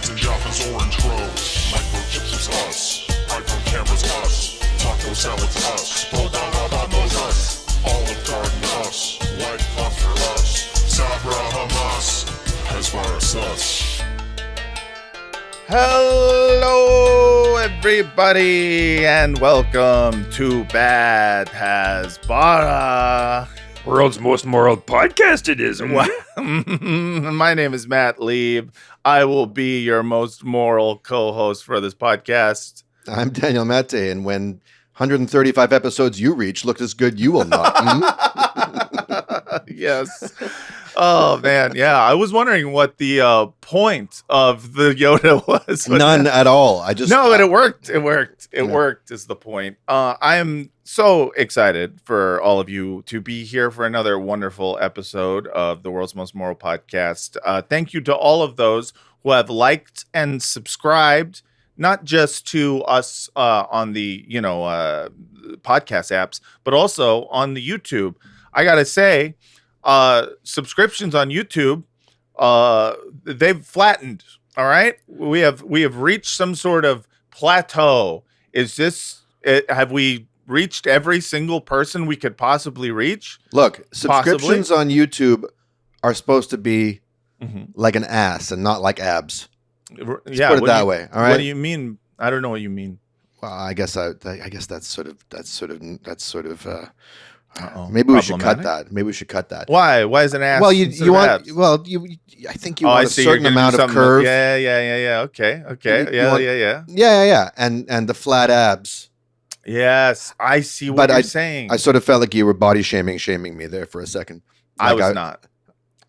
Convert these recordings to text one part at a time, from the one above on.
Pizza Jaffa's orange grows. Microchips is us. iPhone cameras us. Taco salads us. Vamos us. Olive Garden us. White phosphor us. Sabra Hamas. Hezbollah us. Hello, everybody, and welcome to Bad Hasbara. World's most moral podcast it is. My name is Matt Lieb. I will be your most moral co-host for this podcast. I'm Daniel Mate, and when 135 episodes you reach look as good, you will not. Yes. Oh, man. Yeah. I was wondering what the point of the Yoda was. None at all. No, but it worked. It worked. It worked is the point. I am so excited for all of you to be here for another wonderful episode of the World's Most Moral Podcast. Thank you to all of those who have liked and subscribed, not just to us on the, podcast apps, but also on the YouTube. I got to say, subscriptions on YouTube, they've flattened. All right. We have reached some sort of plateau. Is this it? Have we reached every single person we could possibly reach? Look, subscriptions on YouTube are supposed to be Mm-hmm. like an ass and not like abs. Yeah. Put it that way. All right. What do you mean? I don't know what you mean. Well, I guess that's sort of. Maybe we should cut that. Maybe we should cut that. Why? Why is an ass? Well, you want. abs? Well, I think you want a certain amount of curve. Yeah. Okay. Yeah. And the flat abs. Yes, I see what you're saying. I sort of felt like you were body shaming me there for a second. I was not.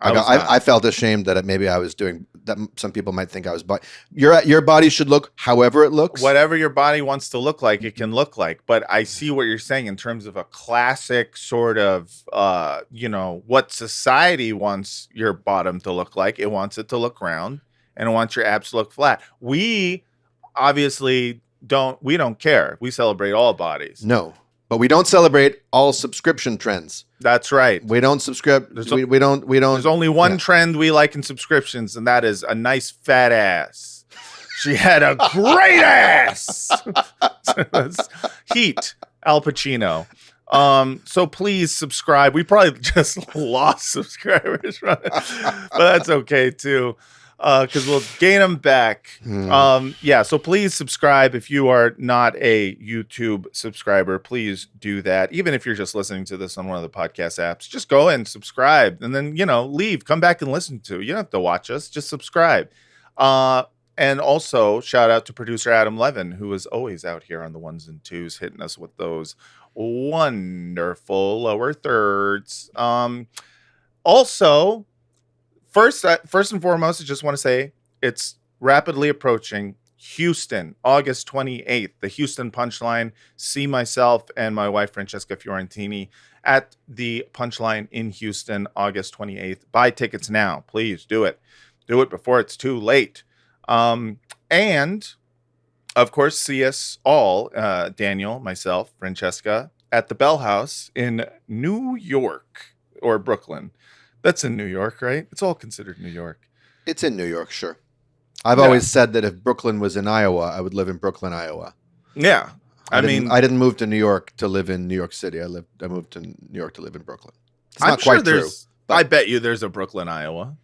I felt ashamed that maybe I was doing that. Some people might think I was. Your body should look however it looks. Whatever your body wants to look like, it can look like. But I see what you're saying in terms of a classic sort of, what society wants your bottom to look like. It wants it to look round, and it wants your abs to look flat. We obviously don't care. We celebrate all bodies. No, but we don't celebrate all subscription trends. That's right. We don't subscribe. We don't. There's only one trend we like in subscriptions, and that is a nice fat ass. She had a great ass. Heat, Al Pacino. So please subscribe. We probably just lost subscribers from it, but that's okay too. Because we'll gain them back. So please subscribe. If you are not a YouTube subscriber, please do that. Even if you're just listening to this on one of the podcast apps, just go and subscribe and then, leave, come back and listen to. You don't have to watch us, just subscribe. And also shout out to producer Adam Levin, who is always out here on the ones and twos, hitting us with those wonderful lower thirds. Also, First and foremost, I just want to say it's rapidly approaching Houston, August 28th, the Houston Punchline. See myself and my wife, Francesca Fiorentini, at the Punchline in Houston, August 28th. Buy tickets now. Please do it. Do it before it's too late. And, of course, see us all, Daniel, myself, Francesca, at the Bell House in New York or Brooklyn. That's in New York, right? It's all considered New York. It's in New York, sure. I've always said that if Brooklyn was in Iowa, I would live in Brooklyn, Iowa. Yeah. I didn't move to New York to live in New York City. I moved to New York to live in Brooklyn. It's not quite true. I bet you there's a Brooklyn, Iowa.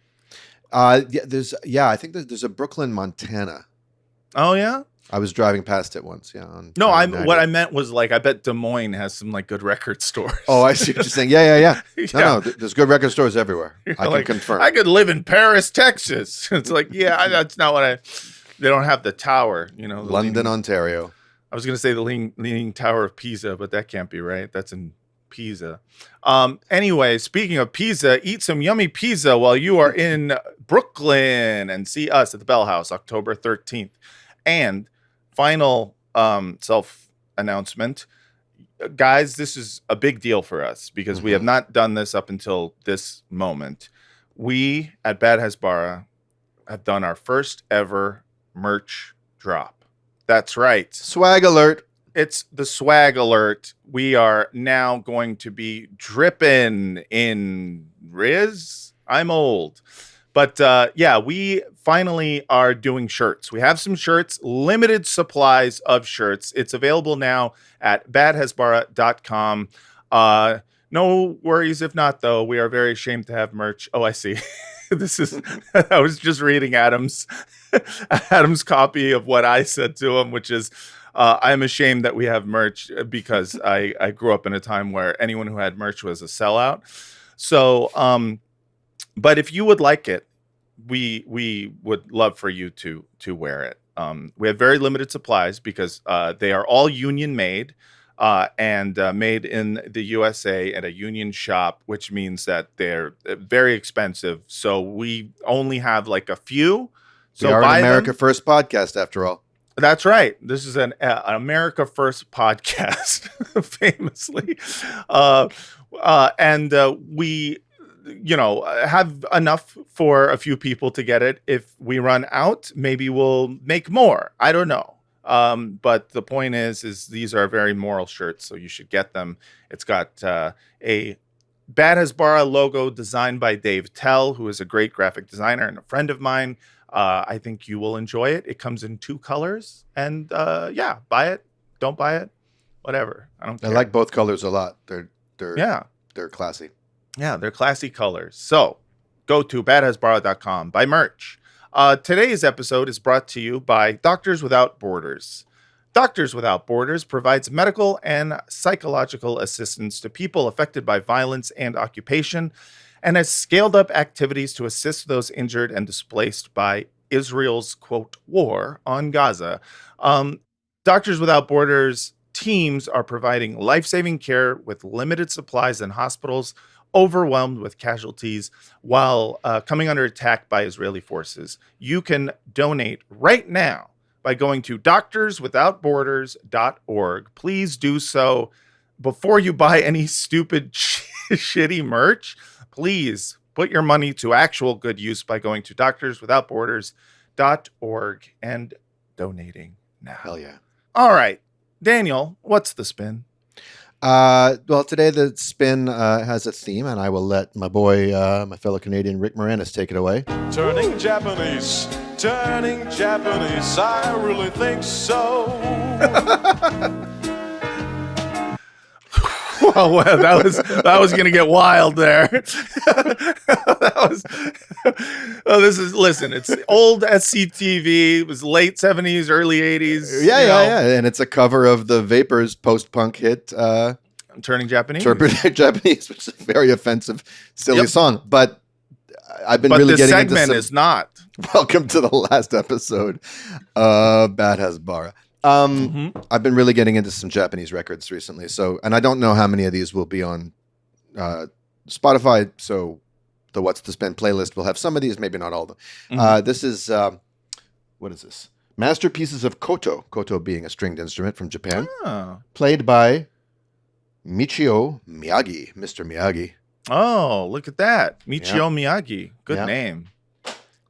I think there's a Brooklyn, Montana. Oh, yeah? I was driving past it once, yeah. What I meant was I bet Des Moines has some good record stores. Oh, I see what you're saying. Yeah. No, there's good record stores everywhere. I can confirm. I could live in Paris, Texas. It's that's not what they don't have the tower, London, Ontario. I was going to say the Leaning Tower of Pisa, but that can't be right. That's in Pisa. Anyway, speaking of pizza, eat some yummy pizza while you are in Brooklyn and see us at the Bell House, October 13th. And final self-announcement. Guys, this is a big deal for us because we have not done this up until this moment. We at Bad Hasbara have done our first ever merch drop. That's right. Swag alert. It's the swag alert. We are now going to be dripping in Riz. I'm old. But yeah, we finally are doing shirts. We have some shirts, limited supplies of shirts. It's available now at badhasbara.com. No worries if not, though. We are very ashamed to have merch. Oh, I see. This is, I was just reading Adam's copy of what I said to him, which is, I'm ashamed that we have merch because I grew up in a time where anyone who had merch was a sellout. So, but if you would like it, we would love for you to wear it. We have very limited supplies because they are all union made and made in the USA at a union shop, which means that they're very expensive. So we only have like a few. So we are an America them. First podcast, after all. That's right. This is an America First podcast, famously, and we, have enough for a few people to get it. If we run out, maybe we'll make more. I don't know. But the point is these are very moral shirts, so you should get them. It's got a Bad Hasbara logo designed by Dave Tell, who is a great graphic designer and a friend of mine. I think you will enjoy it. It comes in 2 colors, and yeah, buy it, don't buy it, whatever. I don't care. I like both colors a lot. They're classy. Yeah, they're classy colors. So go to badhasbara.com, buy merch. Today's episode is brought to you by Doctors Without Borders. Doctors Without Borders provides medical and psychological assistance to people affected by violence and occupation, and has scaled up activities to assist those injured and displaced by Israel's, quote, war on Gaza. Doctors Without Borders teams are providing life-saving care with limited supplies in hospitals overwhelmed with casualties while coming under attack by Israeli forces. You can donate right now by going to doctorswithoutborders.org. Please do so before you buy any stupid shitty merch. Please put your money to actual good use by going to doctorswithoutborders.org and donating now. Hell yeah. All right, Daniel, what's the spin? Well, today the spin has a theme, and I will let my boy, my fellow Canadian Rick Moranis, take it away. Turning Japanese, I really think so. Well, that was gonna get wild there. Listen, it's old SCTV. It was late 70s, early 80s. Yeah. And it's a cover of the Vapors post-punk hit, Turning Japanese. Turning Japanese, which is a very offensive, silly song. But I've been really getting into this segment is not. Welcome to the last episode of Bad Hasbara. I've been really getting into some Japanese records recently. So, and I don't know how many of these will be on Spotify. So the What's the Spin playlist will have some of these, maybe not all of them. This is, what is this? Masterpieces of Koto. Koto being a stringed instrument from Japan. Played by Michio Miyagi, Mr. Miyagi. Oh, look at that. Michio Miyagi. Good name.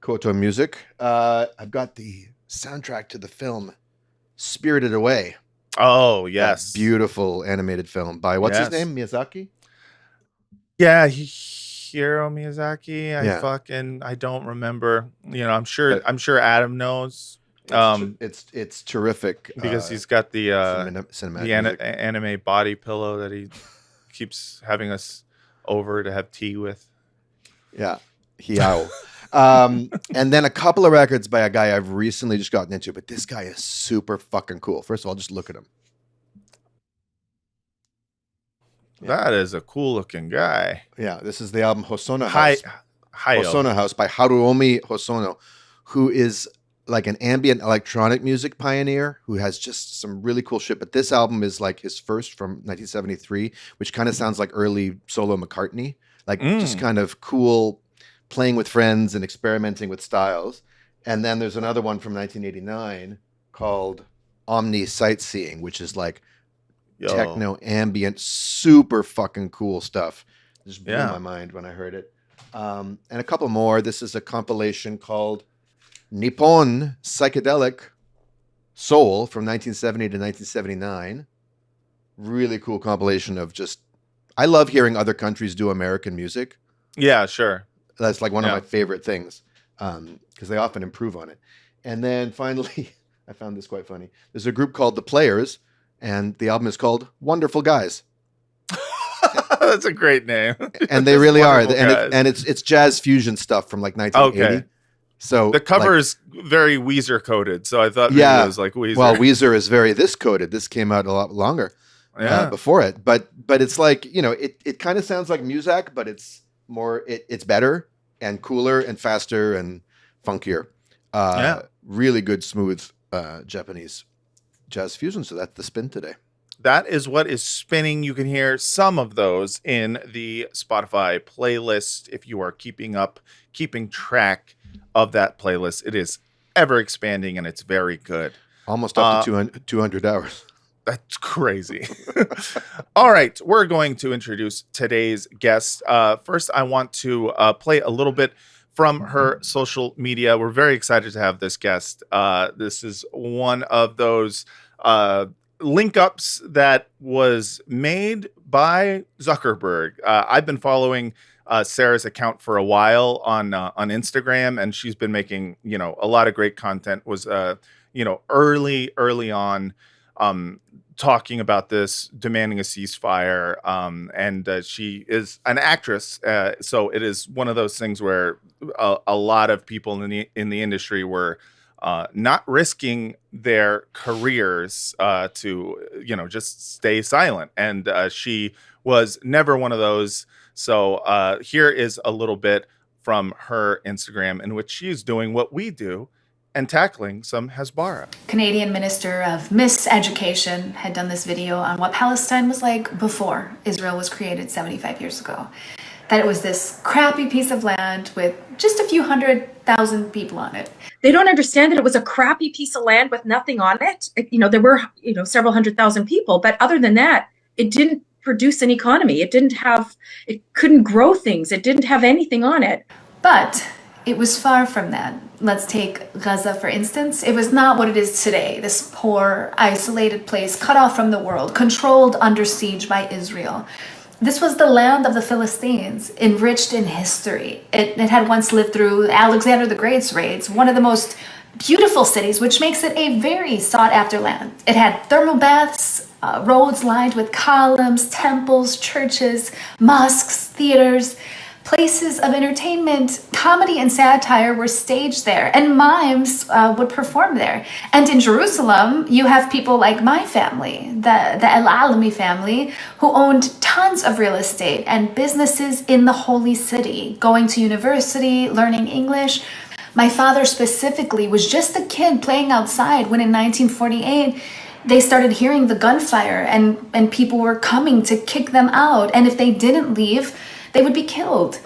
Koto music. I've got the soundtrack to the film Spirited Away. Oh, yes. That beautiful animated film by, what's his name? Miyazaki? Yeah, Hiro Miyazaki. I don't remember. I'm sure Adam knows. It's terrific because he's got the cinematic anime body pillow that he keeps having us over to have tea with. Yeah, Hiao. And then a couple of records by a guy I've recently just gotten into, but this guy is super fucking cool. First of all, just look at him. That is a cool looking guy. Yeah, this is the album Hosono House. Hosono House by Haruomi Hosono, who is like an ambient electronic music pioneer who has just some really cool shit. But this album is like his first from 1973, which kind of sounds like early solo McCartney, like just kind of cool, playing with friends and experimenting with styles. And then there's another one from 1989 called Omni Sightseeing, which is like techno ambient, super fucking cool stuff. It just blew my mind when I heard it. And a couple more. This is a compilation called Nippon Psychedelic Soul from 1970 to 1979. Really cool compilation of just, I love hearing other countries do American music. Yeah, sure. That's like one of my favorite things because they often improve on it. And then finally, I found this quite funny. There's a group called The Players, and the album is called Wonderful Guys. That's a great name. And they really are. And it's jazz fusion stuff from like 1980. Okay. So the cover is very Weezer coded. So I thought maybe it was like Weezer. Well, Weezer is very this coded. This came out a lot longer before it. But it's like, it kind of sounds like Muzak, but it's more, it's better and cooler and faster and funkier. Really good, smooth Japanese jazz fusion. So that's the spin today. That is what is spinning. You can hear some of those in the Spotify playlist if you are keeping track of that playlist. It is ever expanding and it's very good. Almost up to 200 hours. That's crazy. All right. We're going to introduce today's guest. First, I want to play a little bit from her social media. We're very excited to have this guest. This is one of those link ups that was made by Zuckerberg. I've been following Sarah's account for a while on Instagram, and she's been making a lot of great content. Was early on talking about this, demanding a ceasefire, and she is an actress, so it is one of those things where a lot of people in the industry were not risking their careers to just stay silent, and she was never one of those. So here is a little bit from her Instagram in which she is doing what we do and tackling some Hasbara. Canadian Minister of Miseducation had done this video on what Palestine was like before Israel was created 75 years ago. That it was this crappy piece of land with just a few 100,000 people on it. They don't understand that it was a crappy piece of land with nothing on it. There were, several 100,000 people, but other than that, it didn't produce an economy. It couldn't grow things. It didn't have anything on it. But it was far from that. Let's take Gaza, for instance. It was not what it is today, this poor, isolated place, cut off from the world, controlled under siege by Israel. This was the land of the Philistines, enriched in history. It had once lived through Alexander the Great's raids, one of the most beautiful cities, which makes it a very sought-after land. It had thermal baths, roads lined with columns, temples, churches, mosques, theaters, places of entertainment. Comedy and satire were staged there, and mimes would perform there. And in Jerusalem, you have people like my family, the Alami family, who owned tons of real estate and businesses in the holy city, going to university, learning English. My father specifically was just a kid playing outside when in 1948, they started hearing the gunfire and people were coming to kick them out. And if they didn't leave, they would be killed.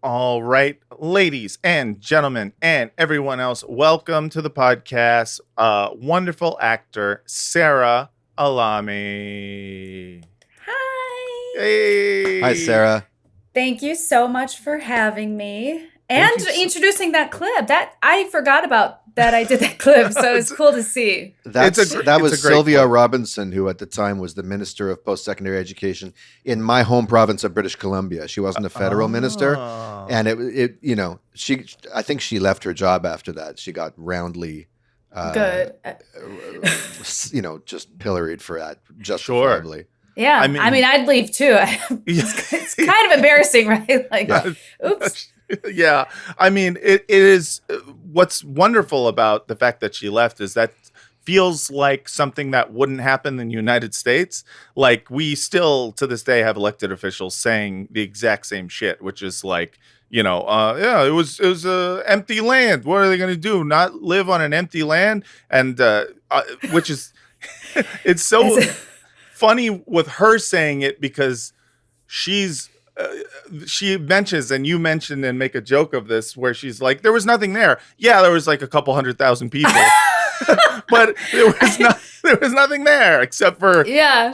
All right, ladies and gentlemen, and everyone else, welcome to the podcast. Wonderful actor, Sarah Alami. Hi. Hey. Hi, Sarah. Thank you so much for having me and introducing that clip. That I forgot about that I did that clip, so it's cool to see. That was Sylvia Robinson, who at the time was the Minister of Post-Secondary Education in my home province of British Columbia. She wasn't a federal minister, and I think she left her job after that. She got roundly good, just pilloried for that, justifiably. Yeah, I mean, I'd leave too. It's kind of embarrassing, right? Like, oops. Yeah, I mean, it is. What's wonderful about the fact that she left is that feels like something that wouldn't happen in the United States. Like, we still to this day have elected officials saying the exact same shit, which is like, it was empty land. What are they going to do? Not live on an empty land? And which is, it's so funny with her saying it because she mentions, and you mentioned and make a joke of this, where she's like, there was nothing there. Yeah, there was like a couple 100,000 people, but there was nothing there except for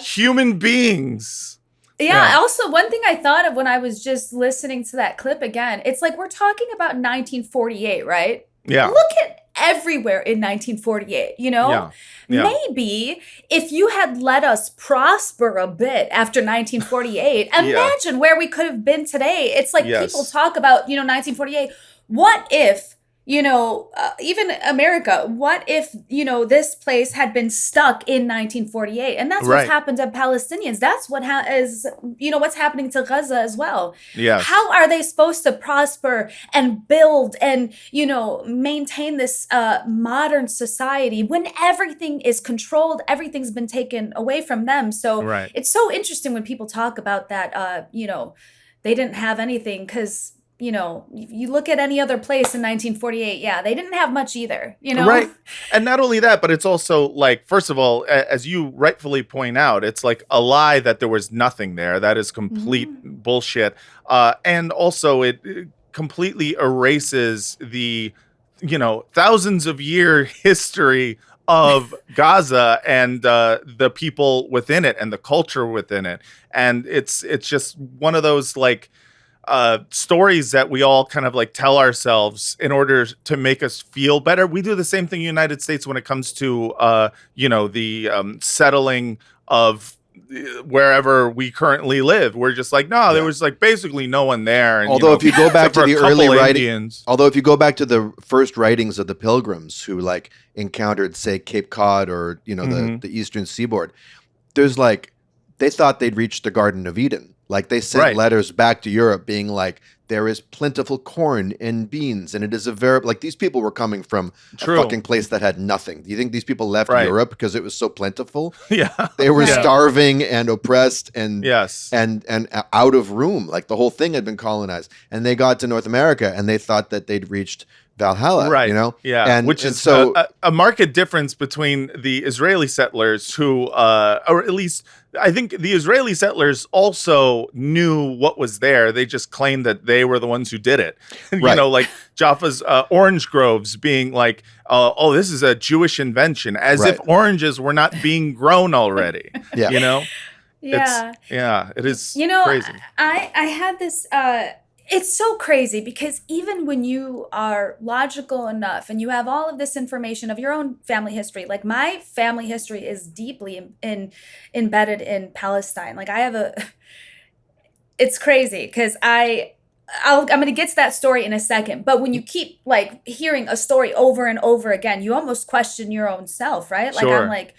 human beings. Yeah. Also, one thing I thought of when I was just listening to that clip again, it's like we're talking about 1948, right? Yeah. Look at everywhere in 1948, you know? Yeah. Yeah. Maybe if you had let us prosper a bit after 1948, imagine where we could have been today. It's like people talk about, 1948. What if, even America, what if, this place had been stuck in 1948? And that's what's happened to Palestinians. That's what what's happening to Gaza as well. Yes. How are they supposed to prosper and build and, maintain this modern society when everything is controlled, everything's been taken away from them? So it's so interesting when people talk about that, they didn't have anything because, you look at any other place in 1948, they didn't have much either, Right. And not only that, but it's also like, first of all, as you rightfully point out, it's like a lie that there was nothing there. That is complete bullshit. And also it completely erases the, thousands of year history of Gaza and the people within it and the culture within it. And it's just one of those like, stories that we all kind of like tell ourselves in order to make us feel better. We do the same thing in the United States when it comes to, the settling of wherever we currently live. We're just like, no, there was like basically no one there. And, if you go back to the early writings, if you go back to the first writings of the Pilgrims who like encountered, say, Cape Cod or, the Eastern Seaboard, there's like, they thought they'd reached the Garden of Eden. Like they sent letters back to Europe being like, there is plentiful corn and beans. And it is like these people were coming from a fucking place that had nothing. Do you think these people left Europe because it was so plentiful? Yeah. They were starving and oppressed and and out of room. Like the whole thing had been colonized. And they got to North America and they thought that they'd reached Valhalla, Yeah, which is so a marked difference between the Israeli settlers who, or at least I think the Israeli settlers also knew what was there. They just claimed that they were the ones who did it. Like Jaffa's orange groves being like, this is a Jewish invention, as if oranges were not being grown already. Yeah. It is crazy. I had this, it's so crazy because even when you are logical enough and you have all of this information of your own family history, like my family history is deeply embedded in Palestine. Like it's crazy because I'm going to get to that story in a second. But when you keep like hearing a story over and over again, you almost question your own self, right? Like I'm like,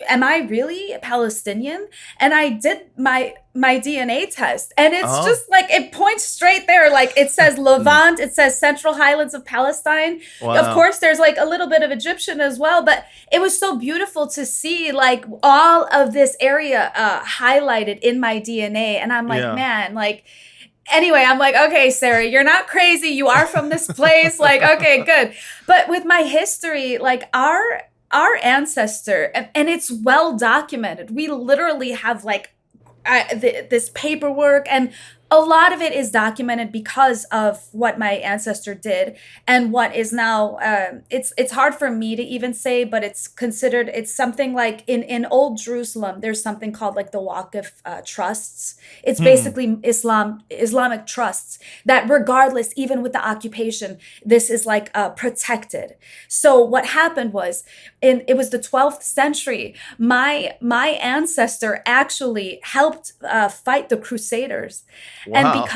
am I really Palestinian? And I did my DNA test and it's just like, it points straight there. Like it says Levant, it says Central Highlands of Palestine. Wow. Of course, there's like a little bit of Egyptian as well, but it was so beautiful to see like all of this area highlighted in my DNA. And I'm like, man, like, anyway, I'm like, okay, Sarah, you're not crazy. You are from this place. Like, okay, good. But with my history, like our ancestor, and it's well documented. We literally have like this paperwork, and a lot of it is documented because of what my ancestor did and what is now, it's hard for me to even say, but it's something like in old Jerusalem, there's something called like the Waqf trusts. It's basically Islamic trusts that regardless, even with the occupation, this is like protected. So what happened was, it was the 12th century, my ancestor actually helped fight the Crusaders. Wow.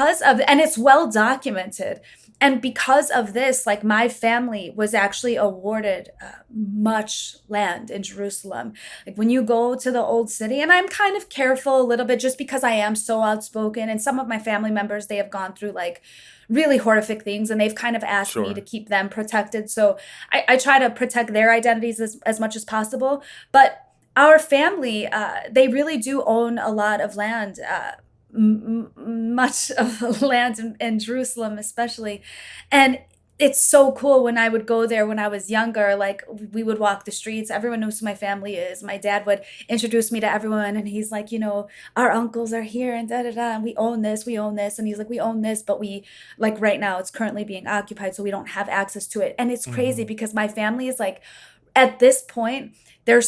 And it's well documented. And because of this, like my family was actually awarded much land in Jerusalem. Like when you go to the old city, and I'm kind of careful a little bit just because I am so outspoken. And some of my family members, they have gone through like really horrific things and they've kind of asked me to keep them protected. So I try to protect their identities as much as possible. But our family, they really do own a lot of land, much of the land in Jerusalem especially. And it's so cool when I would go there when I was younger, like we would walk the streets. Everyone knows who my family is. My dad would introduce me to everyone and he's like, our uncles are here and and we own this. And he's like, we own this, but we like right now it's currently being occupied, so we don't have access to it. And it's crazy because my family is like, at this point, they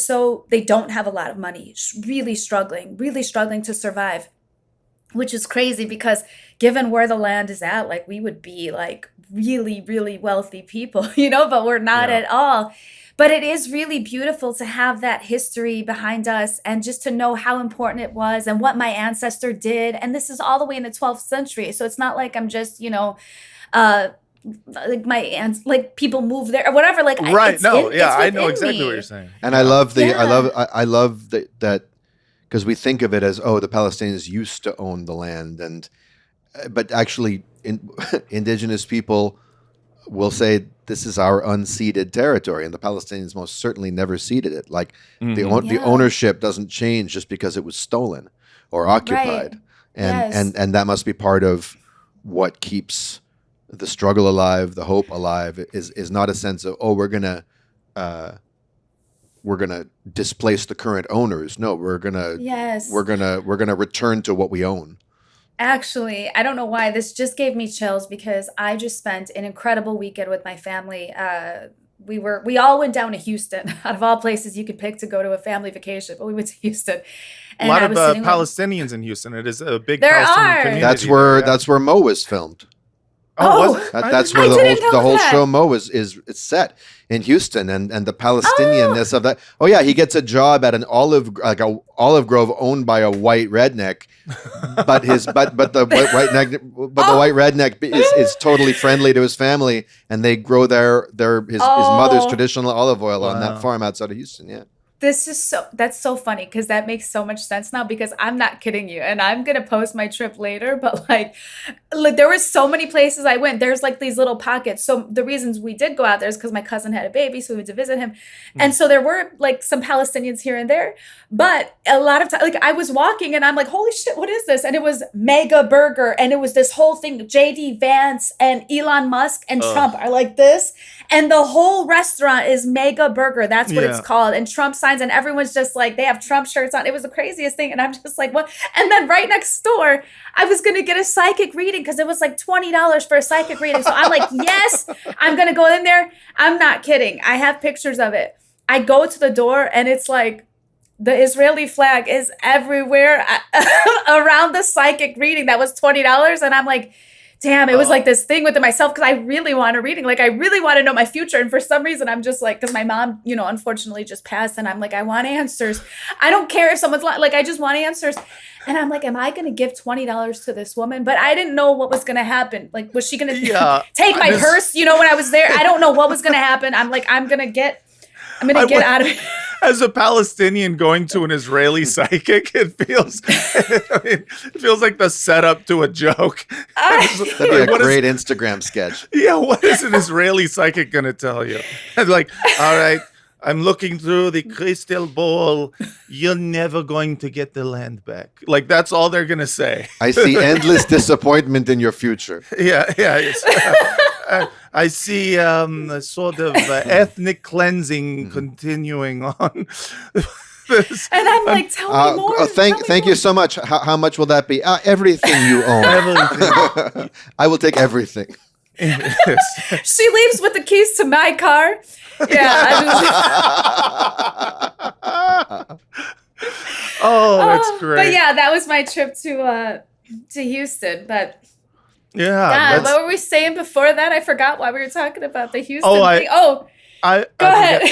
don't have a lot of money, really struggling to survive. which is crazy because given where the land is at, like we would be like really, really wealthy people, but we're not at all. But it is really beautiful to have that history behind us and just to know how important it was and what my ancestor did. And this is all the way in the 12th century. So it's not like I'm just, like my aunts, like people move there or whatever. Like, right. No, yeah, I know within exactly me. what you're saying. And I love I love that because we think of it as, oh, the Palestinians used to own the land, but actually indigenous people will say this is our unceded territory, and the Palestinians most certainly never ceded it. Like the ownership doesn't change just because it was stolen or occupied, and that must be part of what keeps the struggle alive, the hope alive. Is not a sense of, oh, we're gonna displace the current owners. No, we're gonna return to what we own. Actually, I don't know why this just gave me chills because I just spent an incredible weekend with my family. We all went down to Houston, out of all places you could pick to go to a family vacation, but we went to Houston. And a lot of Palestinians in Houston. It is a big There Palestinian are. community. That's where Mo was filmed. Oh, was it? That's where the whole show Mo is set in Houston, and the Palestinianness of that. Oh yeah, he gets a job at an olive grove owned by a white redneck, but the white redneck is totally friendly to his family, and they grow his mother's traditional olive oil on that farm outside of Houston. Yeah. That's so funny because that makes so much sense now because I'm not kidding you and I'm going to post my trip later, but like there were so many places I went. There's like these little pockets. So the reasons we did go out there is because my cousin had a baby, so we went to visit him. And so there were like some Palestinians here and there, but a lot of times, like I was walking and I'm like, holy shit, what is this? And it was Mega Burger. And it was this whole thing, JD Vance and Elon Musk and Trump are like this. And the whole restaurant is Mega Burger. That's what it's called. And Trump signs, and everyone's just like, they have Trump shirts on. It was the craziest thing. And I'm just like, what? And then right next door, I was going to get a psychic reading because it was like $20 for a psychic reading. So I'm like, yes, I'm going to go in there. I'm not kidding. I have pictures of it. I go to the door and it's like, the Israeli flag is everywhere around the psychic reading. That was $20. And I'm like, damn, it was like this thing within myself because I really want a reading. Like I really want to know my future. And for some reason, I'm just like, because my mom, unfortunately just passed. And I'm like, I want answers. I don't care if someone's like, I just want answers. And I'm like, am I going to give $20 to this woman? But I didn't know what was going to happen. Like, was she going to take my purse? When I was there, I don't know what was going to happen. I'm like, I'm going to get out of it. As a Palestinian going to an Israeli psychic, it feels like the setup to a joke. That'd be a great Instagram sketch. Yeah, what is an Israeli psychic going to tell you? Like, all right, I'm looking through the crystal ball. You're never going to get the land back. Like, that's all they're going to say. I see endless disappointment in your future. Yeah. I see a sort of ethnic cleansing continuing on. And I'm like, tell me more. Thank you so much. How much will that be? Everything you own. Everything. I will take everything. She leaves with the keys to my car. Yeah. That's great. But yeah, that was my trip to Houston. But yeah, God, what were we saying before that? I forgot why we were talking about the Houston thing. Go ahead.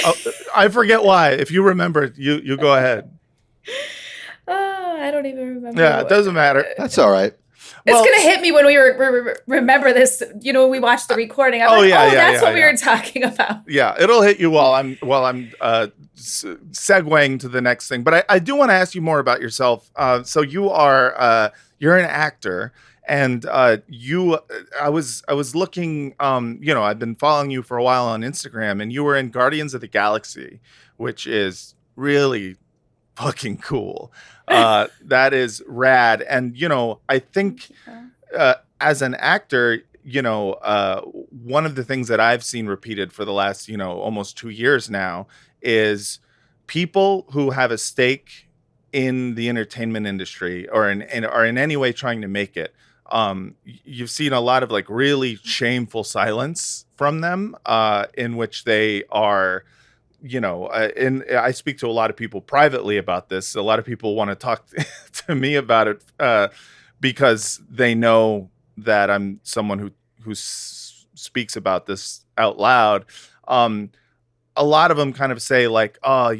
I forget why. If you remember, you go ahead. I don't even remember. Yeah, it doesn't matter. That's all right. It's gonna hit me when we remember this. When we watched the recording. I'm that's what we were talking about. Yeah, it'll hit you while I'm segueing to the next thing. But I do want to ask you more about yourself. So you're an actor. And I was looking, I've been following you for a while on Instagram, and you were in Guardians of the Galaxy, which is really fucking cool. That is rad. And, I think as an actor, one of the things that I've seen repeated for the last, almost 2 years now is people who have a stake in the entertainment industry or in any way trying to make it. You've seen a lot of like really shameful silence from them, in which they are, and I speak to a lot of people privately about this. A lot of people want to talk to me about it. because they know that I'm someone who speaks about this out loud. A lot of them kind of say like, oh, I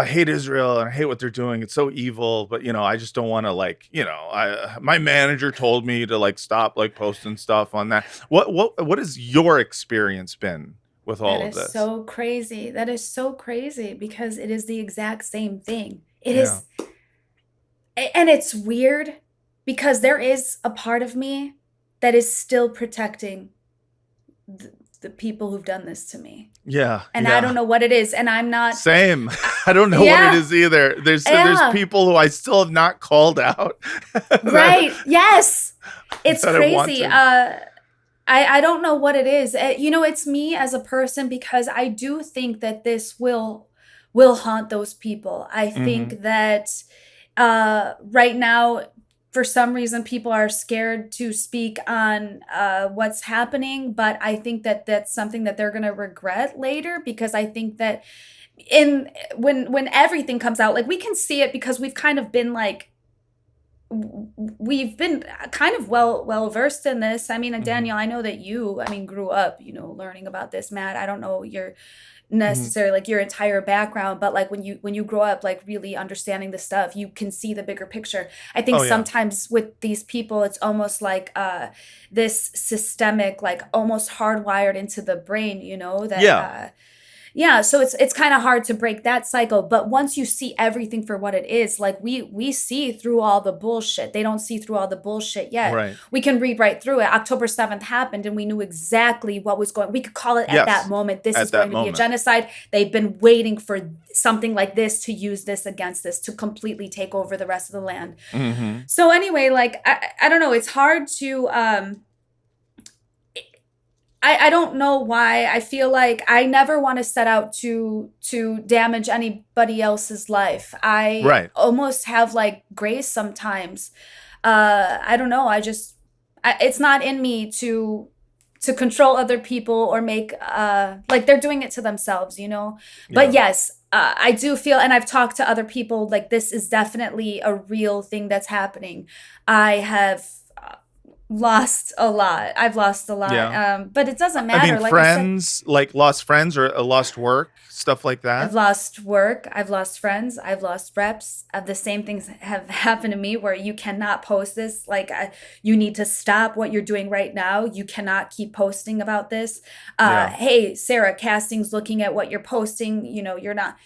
hate Israel and I hate what they're doing. It's so evil, but I just don't want to my manager told me to like stop like posting stuff on that. What has your experience been with all of this? That is so crazy. That is so crazy because it is the exact same thing. It is, and it's weird because there is a part of me that is still protecting the people who've done this to me. Yeah. And I don't know what it is. And I'm not. Same. I don't know what it is either. There's people who I still have not called out. Right. Yes. It's that crazy. I don't know what it is. It's me as a person because I do think that this will haunt those people. I think that right now, for some reason, people are scared to speak on what's happening, but I think that that's something that they're going to regret later because I think that when everything comes out, like we can see it because we've kind of been like, we've been kind of well versed in this. I mean, Daniel, I know that you grew up, learning about this. Matt, I don't know your necessarily like your entire background, but like when you grow up like really understanding the stuff, you can see the bigger picture. I think sometimes with these people it's almost like this systemic, like almost hardwired into the brain, so it's kind of hard to break that cycle. But once you see everything for what it is, like we see through all the bullshit. They don't see through all the bullshit yet. Right. We can read right through it. October 7th happened and we knew exactly what was going. We could call it at that moment. This is going to be a genocide. They've been waiting for something like this to use this against this to completely take over the rest of the land. Mm-hmm. So anyway, like I don't know. It's hard to I don't know why. I feel like I never want to set out to damage anybody else's life. I almost have like grace sometimes. I don't know. It's not in me to control other people or make like they're doing it to themselves, But yes, I do feel, and I've talked to other people, like this is definitely a real thing that's happening. I have lost a lot. I've lost a lot. But it doesn't matter. I mean, friends, like lost friends or lost work, stuff like that. I've lost work. I've lost friends. I've lost reps. The same things have happened to me where you cannot post this. Like you need to stop what you're doing right now. You cannot keep posting about this. Hey, Sarah, casting's looking at what you're posting. You're not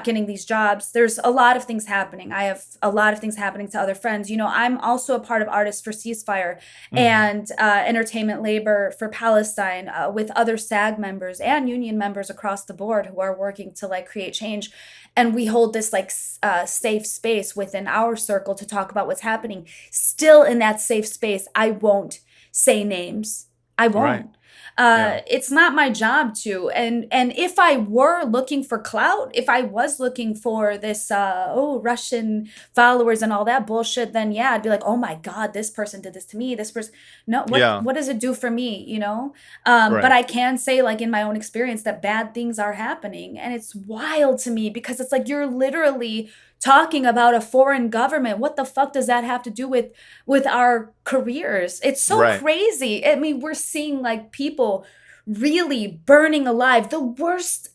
getting these jobs. There's a lot of things happening. I have a lot of things happening to other friends. I'm also a part of Artists for Ceasefire and Entertainment Labor for Palestine with other SAG members and union members across the board who are working to like create change. And we hold this like safe space within our circle to talk about what's happening. Still in that safe space, I won't say names. I won't. Right. It's not my job to. And if I were looking for clout, if I was looking for this, Russian followers and all that bullshit, then yeah, I'd be like, oh my God, this person did this to me. This person, no, what does it do for me? But I can say like in my own experience that bad things are happening. And it's wild to me because it's like, you're literally talking about a foreign government. What the fuck does that have to do with our careers? It's so crazy. I mean, we're seeing like people really burning alive. The worst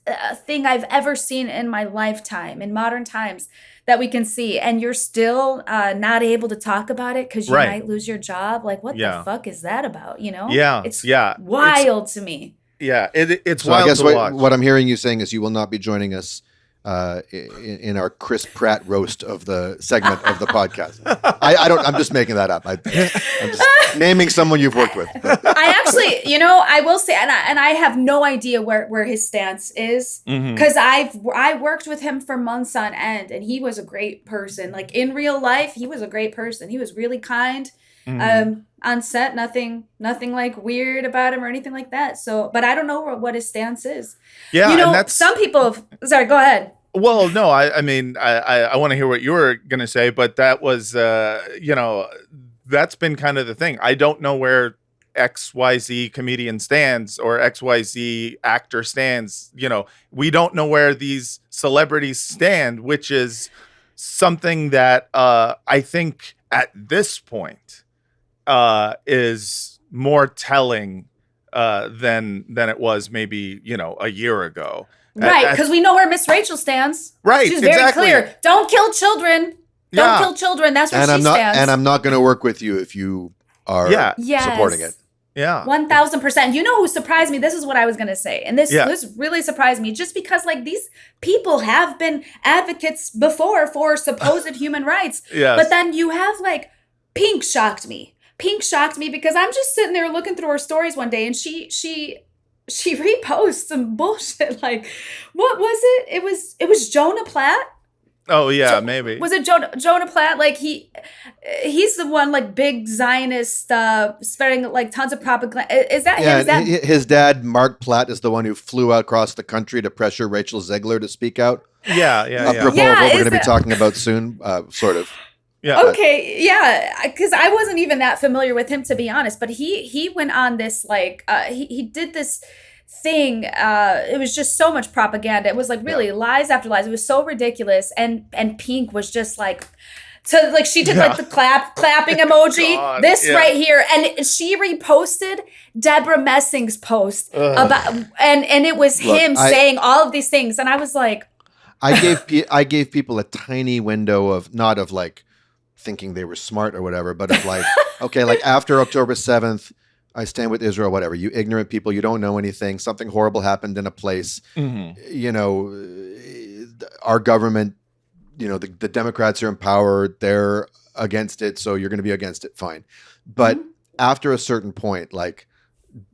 thing I've ever seen in my lifetime, in modern times, that we can see. And you're still not able to talk about it because you might lose your job. Like, what the fuck is that about? Yeah. It's wild to me. Yeah, it's so wild I guess to watch. What I'm hearing you saying is you will not be joining us in our Chris Pratt roast of the segment of the podcast. I'm just making that up. I'm just naming someone you've worked with. I actually, I will say, and I have no idea where his stance is because I worked with him for months on end, and he was a great person. Like in real life, he was a great person. He was really kind. On set, nothing like weird about him or anything like that. So, but I don't know what his stance is. Yeah, and that's some people. Sorry, go ahead. Well, no, I mean, I want to hear what you were gonna say, but that was, that's been kind of the thing. I don't know where XYZ comedian stands or XYZ actor stands. We don't know where these celebrities stand, which is something that I think at this point is more telling than it was maybe, a year ago. Right, because we know where Miss Rachel stands. Right, she's very exactly. clear. Don't kill children. Don't kill children. That's where she stands. And I'm not going to work with you if you are supporting it. Yeah, 1000%. You know who surprised me? This is what I was going to say, and this really surprised me. Just because like these people have been advocates before for supposed human rights, but then you have like Pink shocked me. Pink shocked me because I'm just sitting there looking through her stories one day, and she reposts some bullshit. Like, what was it? It was Jonah Platt. Oh yeah, maybe. Was it Jonah Platt? Like he's the one like big Zionist spreading like tons of propaganda. Is that him? Is that his dad, Mark Platt, is the one who flew out across the country to pressure Rachel Zegler to speak out? Yeah. Apropos of what we're going to be talking about soon, sort of. Yeah. Okay. Yeah. Because I wasn't even that familiar with him, to be honest. But he went on this like he did this thing. It was just so much propaganda. It was like really lies after lies. It was so ridiculous. And Pink was just like, so like she did like the clapping emoji, right here, and she reposted Deborah Messing's post about, and it was him saying all of these things, and I was like, I gave people a tiny window of not of like thinking they were smart or whatever, but of like, okay, like after October 7th, I stand with Israel, whatever. You ignorant people, you don't know anything. Something horrible happened in a place. You know, our government, you know, the Democrats are in power. They're against it, so you're going to be against it. Fine. But after a certain point, like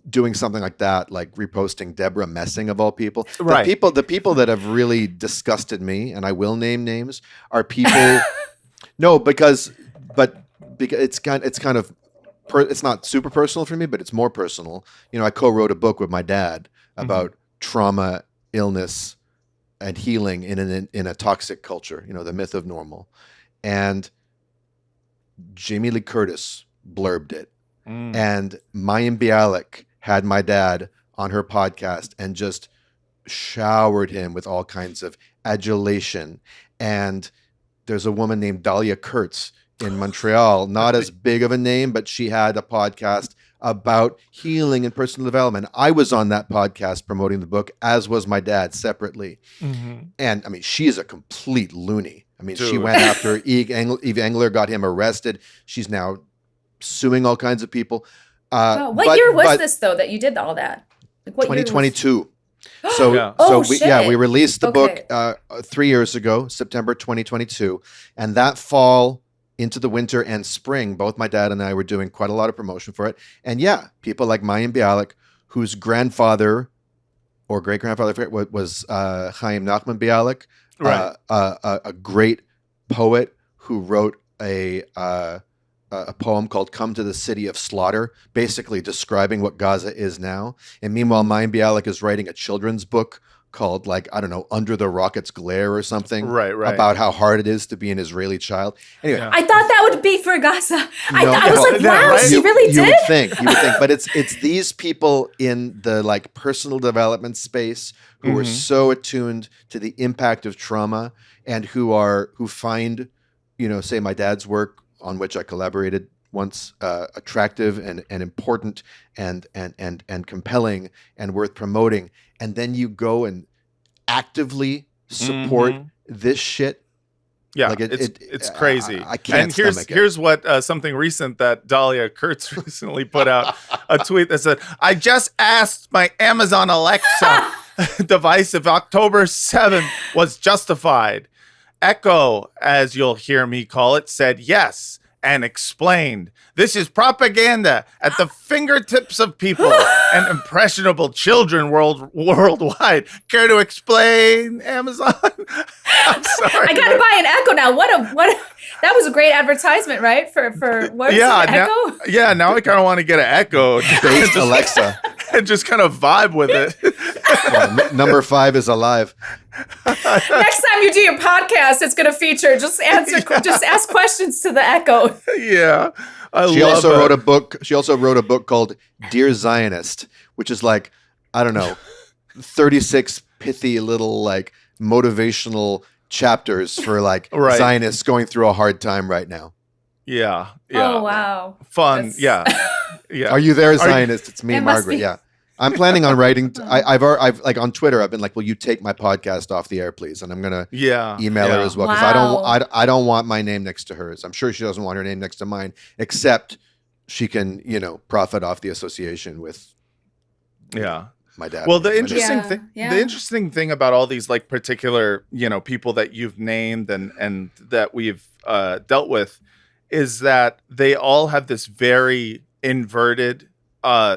doing something like that, like reposting Deborah Messing of all people, the people that have really disgusted me, and I will name names, are people. No, because it's kind of. It's not super personal for me, but it's more personal. You know, I co-wrote a book with my dad about trauma, illness, and healing in a toxic culture. You know, the myth of normal. And Jamie Lee Curtis blurbed it, and Mayim Bialik had my dad on her podcast and just showered him with all kinds of adulation. And there's a woman named Dahlia Kurtz in Montreal, not as big of a name, but she had a podcast about healing and personal development. I was on that podcast promoting the book, as was my dad separately. And I mean, she is a complete loony. I mean, she went after Eve Engler, got him arrested. She's now suing all kinds of people. What year was this though that you did all that? Like, what 2022. We released the book 3 years ago, September 2022, and that fall into the winter and spring, both my dad and I were doing quite a lot of promotion for it. And people like Mayim Bialik, whose grandfather or great-grandfather was Chaim Nachman Bialik, a great poet who wrote a poem called "Come to the City of Slaughter," basically describing what Gaza is now. And meanwhile, Mayim Bialik is writing a children's book called, like, I don't know, Under the Rocket's Glare or something, about how hard it is to be an Israeli child. Anyway, I thought that would be for Gaza. I was like, wow, she really did. You would think, but it's these people in the like personal development space who are so attuned to the impact of trauma and who find, you know, say my dad's work, on which I collaborated once, attractive and important and compelling and worth promoting. And then you go and actively support this shit. Yeah, like it's crazy. I can't. And here's what something recent that Dahlia Kurtz recently put out, a tweet that said, "I just asked my Amazon Alexa device if October 7th was justified. Echo, as you'll hear me call it, said yes and explained. This is propaganda at the fingertips of people and impressionable children worldwide. Care to explain, Amazon?" I'm sorry. I gotta buy an Echo now. What? That was a great advertisement, right? For what? Echo? Now I kind of want to get an Echo based Alexa and just kind of vibe with it. Number 5 is alive. Next time you do your podcast, it's going to feature just ask questions to the Echo. Yeah, she also wrote a book called Dear Zionist, which is like, I don't know, 36 pithy little like motivational chapters for like Right. Zionists going through a hard time right now. Yeah. Oh wow. Fun. That's- Yeah. Yeah. Are you there, Are you- Zionist? It's me, It must Margaret. be. Yeah. I'm planning on writing. I've like on Twitter. I've been like, "Will you take my podcast off the air, please?" And I'm gonna Yeah. email her yeah. as well because Wow. I don't want my name next to hers. I'm sure she doesn't want her name next to mine, except she can profit off the association with Yeah. my dad. Well, the My dad. interesting Yeah, thing, yeah. the interesting thing about all these like particular, people that you've named and that we've dealt with is that they all have this very inverted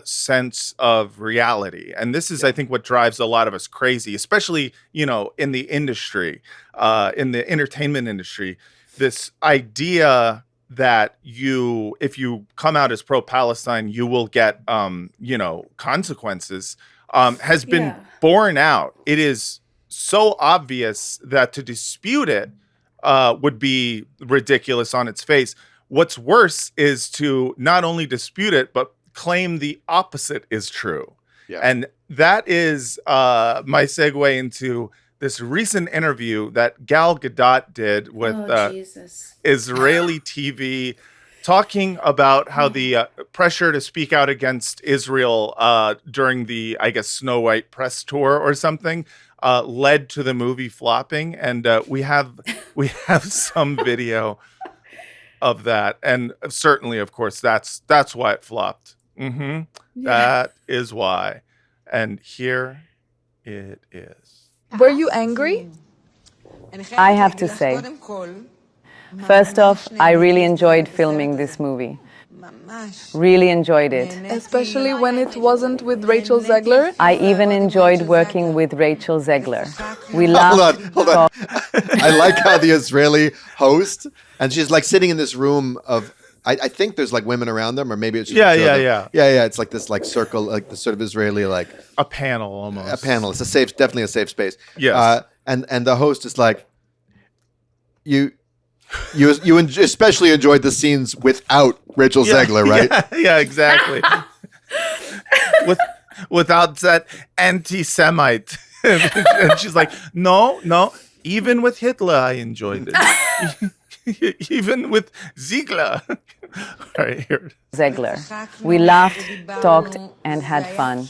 sense of reality, and this is, I think, what drives a lot of us crazy, especially in the industry, in the entertainment industry. This idea that if you come out as pro-Palestine, you will get consequences. Has been Yeah. borne out. It is so obvious that to dispute it would be ridiculous on its face. What's worse is to not only dispute it, but claim the opposite is true. Yeah. And that is my segue into this recent interview that Gal Gadot did with Jesus. Israeli TV, talking about how the pressure to speak out against Israel during the, I guess, Snow White press tour or something led to the movie flopping, and we have some video of that, and certainly, of course, that's why it flopped. That is why, and here it is. Were you angry? I have to say, first off, I really enjoyed filming this movie. Really enjoyed it. Especially when it wasn't with Rachel Zegler? I even enjoyed working with Rachel Zegler. We Hold laughed. on. I like how the Israeli host, and she's like sitting in this room of, I think there's like women around them, or maybe it's just Yeah, the two of yeah, them. Yeah. It's like this like circle, like the sort of Israeli like A panel almost. a panel. It's definitely a safe space. Yes. And the host is like, you especially enjoyed the scenes without Rachel Zegler, right? Yeah, exactly. Without that anti-Semite. And she's like, no, even with Hitler, I enjoyed it. Even with Ziegler. All right, here. Zegler. We laughed, talked, and had fun.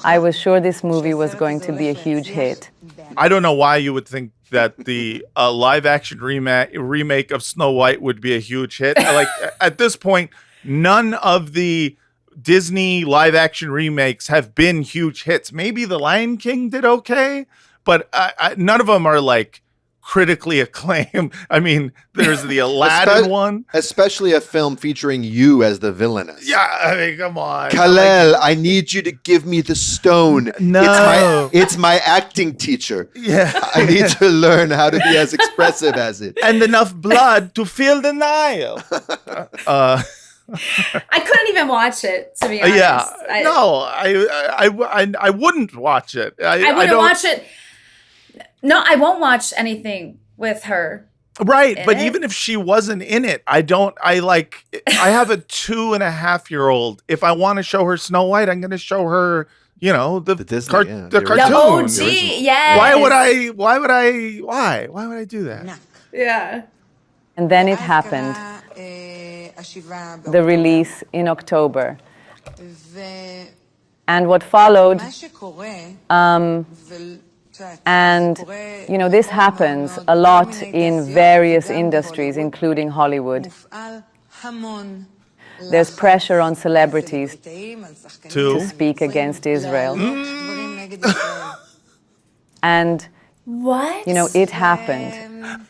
I was sure this movie was going to be a huge hit. I don't know why you would think that the live-action remake of Snow White would be a huge hit. Like, at this point, none of the Disney live-action remakes have been huge hits. Maybe The Lion King did okay, but none of them are, like, critically acclaimed. I mean, there's the Aladdin one. Especially a film featuring you as the villainess. Yeah, I mean, come on. Kalel, I need you to give me the stone. No. It's my acting teacher. Yeah. I need to learn how to be as expressive as it. And enough blood to fill the Nile. I couldn't even watch it, to be honest. Yeah. I, I wouldn't watch it. I wouldn't watch it. No, I won't watch anything with her. Right, in but it. even if she wasn't in it, I have a 2.5-year-old. If I want to show her Snow White, I'm going to show her, the Disney, cartoon. The Cartoon. OG, yes. Why would I do that? Yeah. And then it happened. The release in October. And what followed, and this happens a lot in various industries, including Hollywood. There's pressure on celebrities to speak against Israel. And, What? it happened.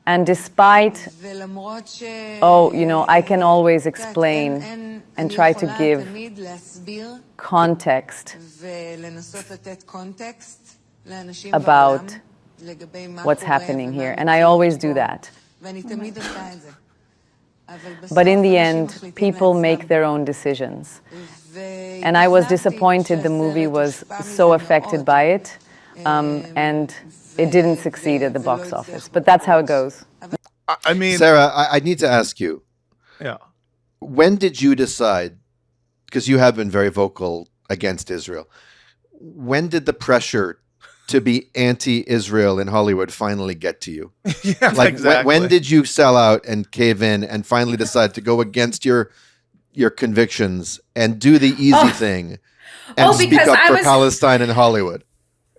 And despite, I can always explain and try to give context about what's happening here. And I always do that. But in the end, people make their own decisions. And I was disappointed the movie was so affected by it. And it didn't succeed at the box office. But that's how it goes. I mean, Sarah, I need to ask you. Yeah. When did you decide, because you have been very vocal against Israel, when did the pressure to be anti-Israel in Hollywood finally get to you? Yeah, Like exactly. when did you sell out and cave in and finally decide to go against your convictions and do the easy thing and speak because up I for was- Palestine and Hollywood?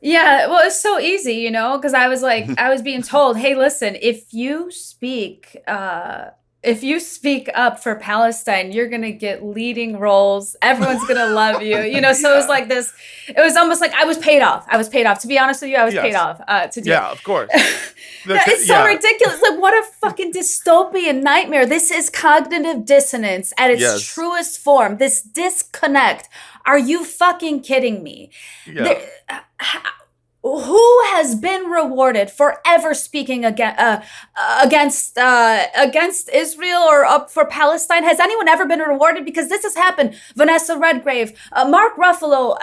Yeah, well, it's so easy, you know, because I was like, I was being told, hey, listen, if you speak up for Palestine, you're gonna get leading roles. Everyone's gonna love you, you know. So it was like this. It was almost like I was paid off. To be honest with you, I was paid off to do. Yeah, of course. It's so ridiculous. Like, what a fucking dystopian nightmare. This is cognitive dissonance at its truest form. This disconnect. Are you fucking kidding me? Yeah. Who has been rewarded for ever speaking against Israel or up for Palestine? Has anyone ever been rewarded? Because this has happened. Vanessa Redgrave, Mark Ruffalo,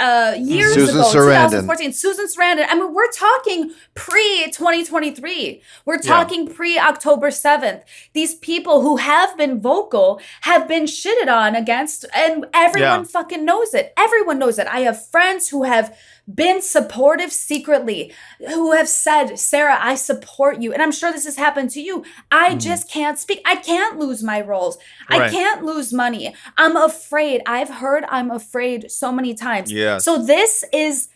years Susan ago, Sarandon. 2014, Susan Sarandon. I mean, we're talking pre-2023. We're talking pre-October 7th. These people who have been vocal have been shitted on against, and everyone fucking knows it. Everyone knows it. I have friends who have been supportive secretly, who have said, Sarah, I support you. And I'm sure this has happened to you. I just can't speak. I can't lose my roles. Right. I can't lose money. I'm afraid. I've heard I'm afraid so many times. Yes. So this is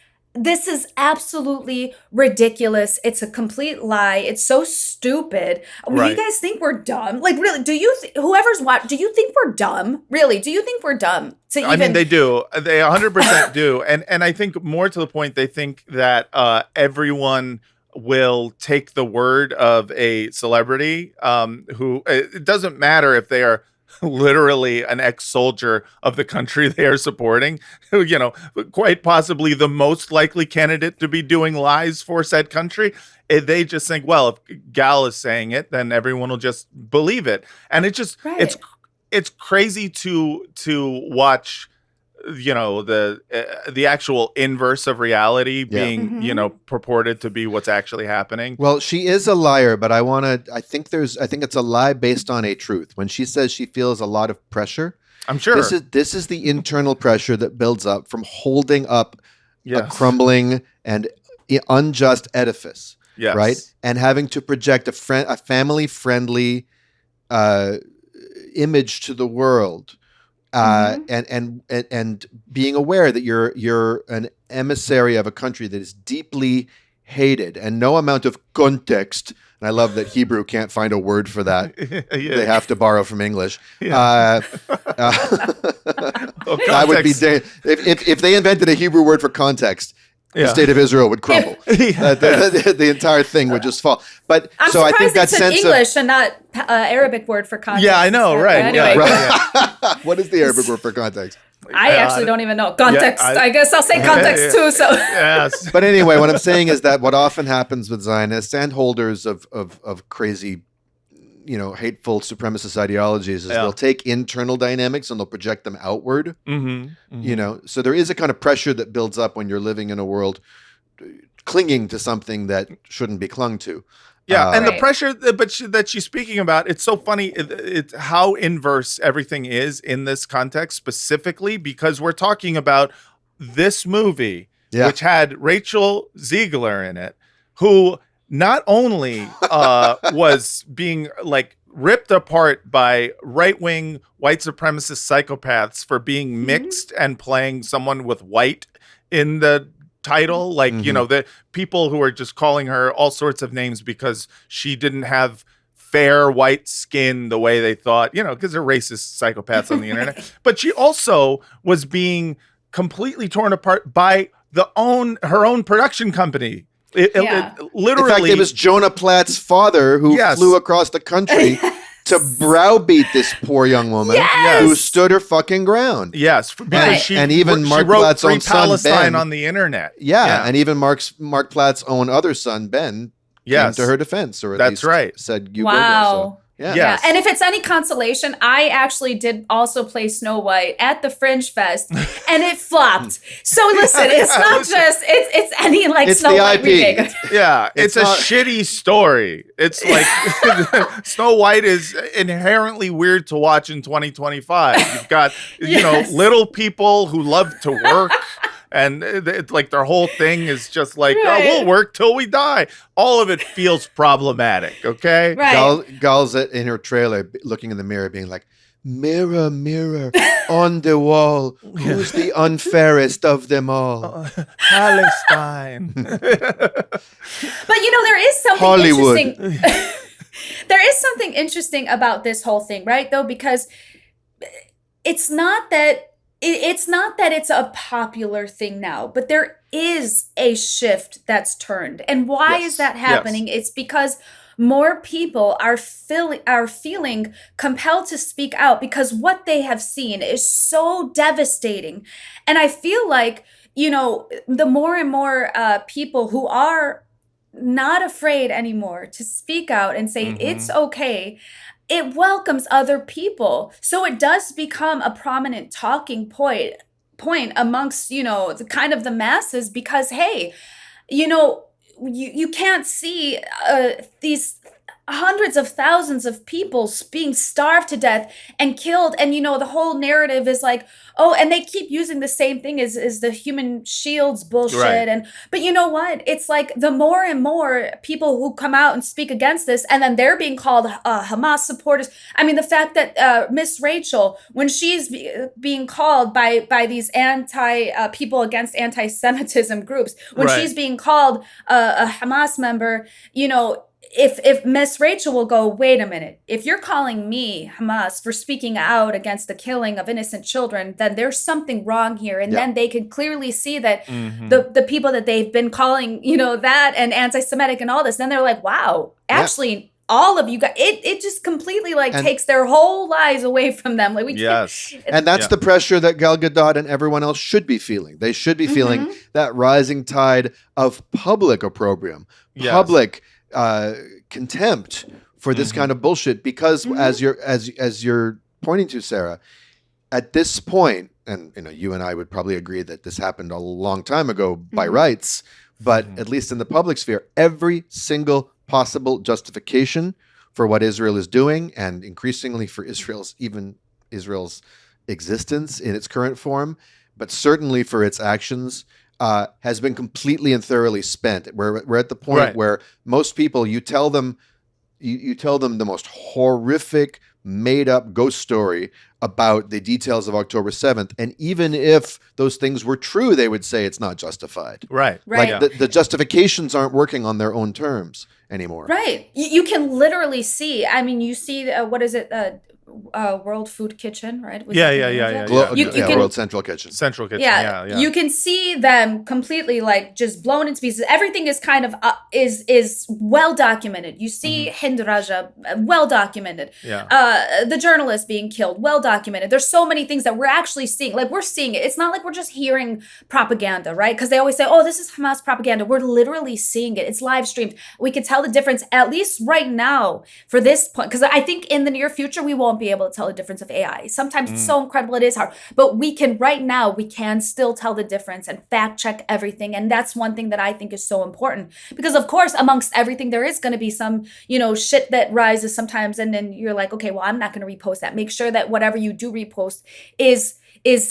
absolutely ridiculous. It's a complete lie. It's so stupid. Right. You guys think we're dumb? Like, really, do you, whoever's watching, do you think we're dumb? Really? Do you think we're dumb? I mean, they do. They 100% do. And I think more to the point, they think that everyone will take the word of a celebrity who, it doesn't matter if they are literally an ex-soldier of the country they are supporting, you know, quite possibly the most likely candidate to be doing lies for said country. They just think, well, if Gal is saying it, then everyone will just believe it. And it just, it's crazy to watch, you know, the actual inverse of reality being, you know, purported to be what's actually happening. Well, she is a liar, but I think it's a lie based on a truth. When she says she feels a lot of pressure, I'm sure this is the internal pressure that builds up from holding up a crumbling and unjust edifice, right? And having to project a family-friendly image to the world. And being aware that you're an emissary of a country that is deeply hated, and no amount of context. And I love that Hebrew can't find a word for that. They have to borrow from English. That would be if they invented a Hebrew word for context. The state of Israel would crumble. The entire thing would just fall. But I'm so I surprised think that it's an sense English and not Arabic word for context. Yeah, I know, right? Anyway. What is the Arabic word for context? I actually don't even know. Context. I guess I'll say context too. So Yes. But anyway, what I'm saying is that what often happens with Zionists and holders of crazy, you know, hateful supremacist ideologies is they'll take internal dynamics and they'll project them outward. You know, so there is a kind of pressure that builds up when you're living in a world clinging to something that shouldn't be clung to. Yeah, and the pressure that she's speaking about, it's so funny it's how inverse everything is in this context specifically, because we're talking about this movie, which had Rachel Ziegler in it, who not only was being like ripped apart by right-wing white supremacist psychopaths for being mixed and playing someone with white in the title, like you know, the people who are just calling her all sorts of names because she didn't have fair white skin the way they thought, you know, because they're racist psychopaths on the internet. But she also was being completely torn apart by her own production company. It literally, in fact, it was Jonah Platt's father who flew across the country to browbeat this poor young woman who stood her fucking ground. Yes, because she Mark wrote Platt's Free own son Palestine Ben on the internet. And even Mark Platt's own other son Ben came to her defense, or at least said you go. So, Yeah. And if it's any consolation, I actually did also play Snow White at the Fringe Fest, and it flopped. So listen, it's not just it's any like it's Snow White remake. Yeah, it's a shitty story. It's like Snow White is inherently weird to watch in 2025. You've got you know, little people who love to work. and it's like their whole thing is just like, Right. oh, we'll work till we die. All of it feels problematic. Okay. Right. Gal's in her trailer looking in the mirror being like, mirror, mirror on the wall, who's the unfairest of them all? Palestine. But there is something Hollywood. interesting. There is something interesting about this whole thing, right? Though, because it's not that it's a popular thing now, but there is a shift that's turned. And why Yes. is that happening? It's because more people are feeling compelled to speak out because what they have seen is so devastating. And I feel like, the more and more people who are not afraid anymore to speak out and say it's okay, it welcomes other people. So it does become a prominent talking point amongst, the kind of the masses, because, hey, you can't see these hundreds of thousands of people being starved to death and killed. And, the whole narrative is like, oh, and they keep using the same thing as the human shields bullshit. Right. But you know what? It's like the more and more people who come out and speak against this, and then they're being called Hamas supporters. I mean, the fact that Miss Rachel, when she's being called by these people against anti-Semitism groups, when Right. she's being called a Hamas member, if Miss Rachel will go, wait a minute, if you're calling me Hamas for speaking out against the killing of innocent children, then there's something wrong here. And then they can clearly see that the people that they've been calling, that and anti-Semitic and all this, then they're like, wow, actually, all of you guys, it just completely takes their whole lives away from them. Like we Yes. And that's the pressure that Gal Gadot and everyone else should be feeling. They should be feeling that rising tide of public opprobrium, public contempt for this kind of bullshit, because as you're pointing to, Sarah, at this point, and you and I would probably agree that this happened a long time ago by rights, but at least in the public sphere, every single possible justification for what Israel is doing, and increasingly for Israel's existence in its current form, but certainly for its actions, has been completely and thoroughly spent. We're at the point where most people, you tell them the most horrific, made-up ghost story about the details of October 7th, and even if those things were true, they would say it's not justified. Right. Right. Like the justifications aren't working on their own terms anymore. Right. You can literally see, I mean, you see, what is it? World Food Kitchen, right? Was Yeah, that the yeah, name yeah, of yeah, it? yeah. You can- World Central Kitchen. Central Kitchen. Yeah, Yeah. you can see them completely just blown into pieces. Everything is kind of is well documented. You see Hind Raja, well documented. Yeah. The journalist being killed, well documented. There's so many things that we're actually seeing. Like, we're seeing it. It's not like we're just hearing propaganda, right? Because they always say, oh, this is Hamas propaganda. We're literally seeing it. It's live streamed. We can tell the difference, at least right now, for this point. Because I think in the near future, we won't be able to tell the difference of AI. Sometimes it's so incredible, it is hard. But we can still tell the difference and fact check everything. And that's one thing that I think is so important. Because of course, amongst everything, there is going to be some, shit that rises sometimes. And then you're like, okay, well, I'm not going to repost that. Make sure that whatever you do repost is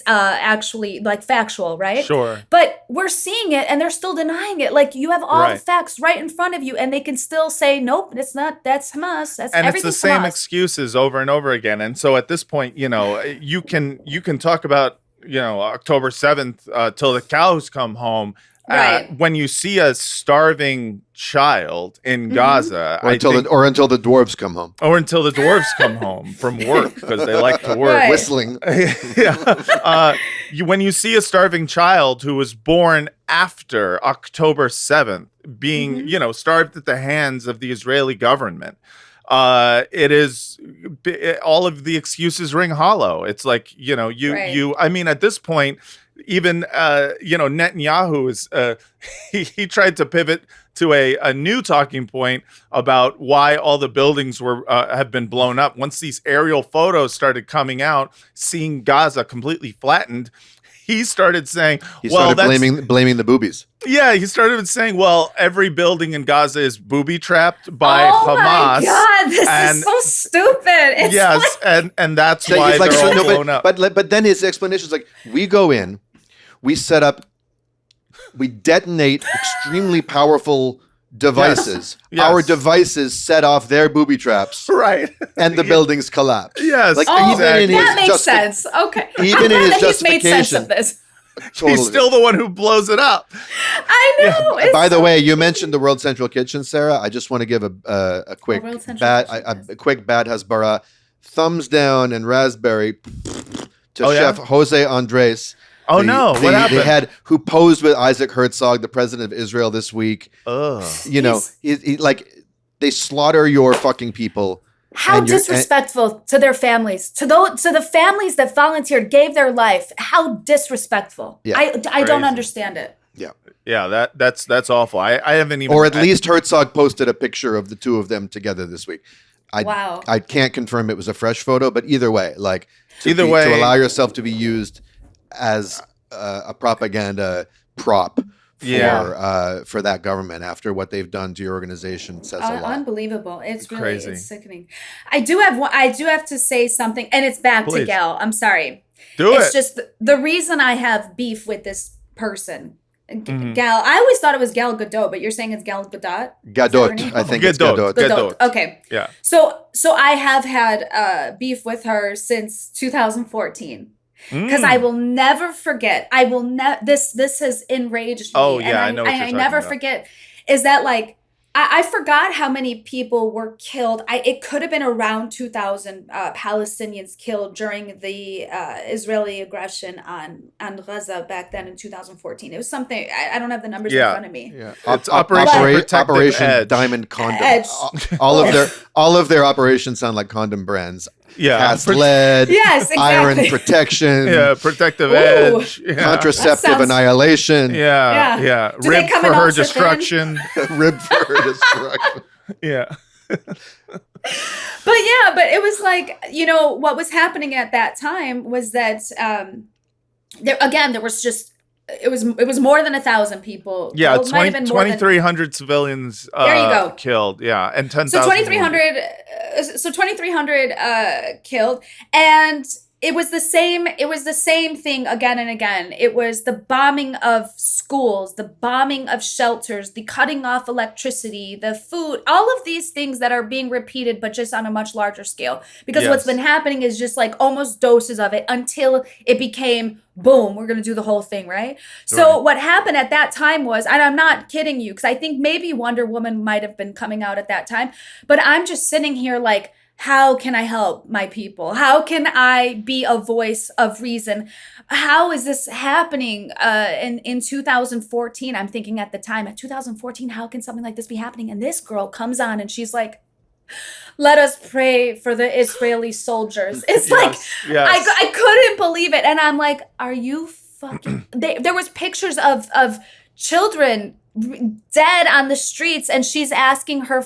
actually factual, right? Sure. But we're seeing it and they're still denying it. Like, you have all the facts right in front of you and they can still say, nope, it's not, that's Hamas. That's And it's the everything's same Hamas. excuses over and over again. And so at this point, you can talk about, October 7th till the cows come home. Right. When you see a starving child in Gaza, Or until the dwarves come home. or until the dwarves come home from work because they like to work. Right. Whistling. When you see a starving child who was born after October 7th being, starved at the hands of the Israeli government, it is all of the excuses ring hollow. It's like, I mean, at this point, even, Netanyahu is, he tried to pivot to a new talking point about why all the buildings have been blown up. Once these aerial photos started coming out, seeing Gaza completely flattened, he started saying, He started blaming the boobies. Yeah, he started saying, well, every building in Gaza is booby trapped by Oh Hamas. my God, this is so stupid. It's Yes, and that's So why it's like, they're all so, no, blown up. but then his explanation is like, we go in, we set up we detonate extremely powerful devices. Yes. Our devices set off their booby traps, Right. and the buildings collapse. Yes. Like, Oh, Exactly. that makes sense. Okay. Even in I'm his glad that he's made sense justification. of this. Totally. He's still the one who blows it up. I know. it's By the so- way, you mentioned the World Central Kitchen, Sarah. I just want to give a quick World Central bad Kitchen, a quick bad hasbara, thumbs down and raspberry to Oh, yeah? Chef Jose Andres. Oh, no. What happened? The head who posed with Isaac Herzog, the president of Israel, this week. Ugh. You know, he like they slaughter your fucking people. How and you're- disrespectful to their families, to the families that volunteered, gave their life. How disrespectful! Yeah. I don't Crazy. understand it. Yeah, that's awful. I haven't even. Or at least Herzog posted a picture of the two of them together this week. Wow. I can't confirm it was a fresh photo, but either way, like Either way- to allow yourself to be used as a propaganda prop for that government after what they've done to your organization says a lot. Unbelievable! It's really crazy. it's sickening. I do have to say something, and it's back Please. to Gal. I'm sorry. Do It's it. just the reason I have beef with this person. Mm-hmm. Gal, I always thought it was Gal Gadot, but you're saying it's Gal Gadot? Gadot, I think it's Gadot. Gadot. Gadot. Okay. Yeah. So I have had beef with her since 2014 because I will never forget. This has enraged me. Oh, and yeah, I know what you're I talking never about. forget is that like I forgot how many people were killed. It could have been around 2,000 Palestinians killed during the Israeli aggression on Gaza back then in 2014. It was something I don't have the numbers in front of me. Yeah. It's Operation Operation Edge. Diamond Condom. Edge. All of their operations sound like condom brands. Yeah. Cast lead, Yes, exactly. iron protection, Yeah, protective Ooh. edge. Yeah. contraceptive That sounds- annihilation, Yeah, Yeah. yeah. Do they Rib come for in her ultra thin? destruction. rib for her destruction. Yeah. But it was like, what was happening at that time was that there was just it was more than 1,000 people. Yeah, killed. Might have been more than- 2,300 civilians There you go. killed. Yeah, and 10,000. So 2,300 killed, and it was the same thing again and again. It was the bombing of schools, the bombing of shelters, the cutting off electricity, the food, all of these things that are being repeated, but just on a much larger scale. Because what's Yes. been happening is just like almost doses of it until it became boom, we're going to do the whole thing, right? So what happened at that time was, and I'm not kidding you, because I think maybe Wonder Woman might have been coming out at that time, but I'm just sitting here like, how can I help my people? How can I be a voice of reason? How is this happening in 2014? I'm thinking at the time, at 2014, how can something like this be happening? And this girl comes on and she's like, let us pray for the Israeli soldiers. It's like, yes. I couldn't believe it. And I'm like, are you fucking... There was pictures of children dead on the streets, and she's asking her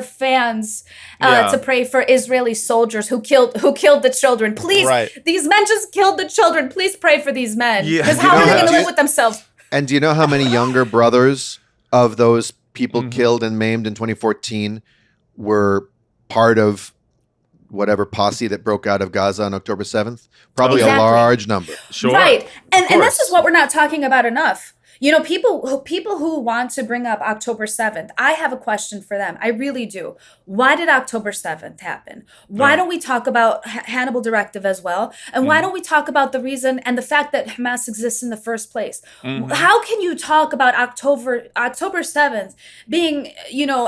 fans to pray for Israeli soldiers who killed the children. Please, these men just killed the children. Please pray for these men. Yeah. Because how are they going to live with themselves? And do you know how many younger brothers of those people killed and maimed in 2014 were part of whatever posse that broke out of Gaza on October 7th? Probably a Exactly. large number. Sure. Right. And course. this is what we're not talking about enough. People who want to bring up October 7th, I have a question for them. I really do. Why did October 7th happen? Why don't we talk about Hannibal Directive as well? And why don't we talk about the reason and the fact that Hamas exists in the first place? How can you talk about October 7th being,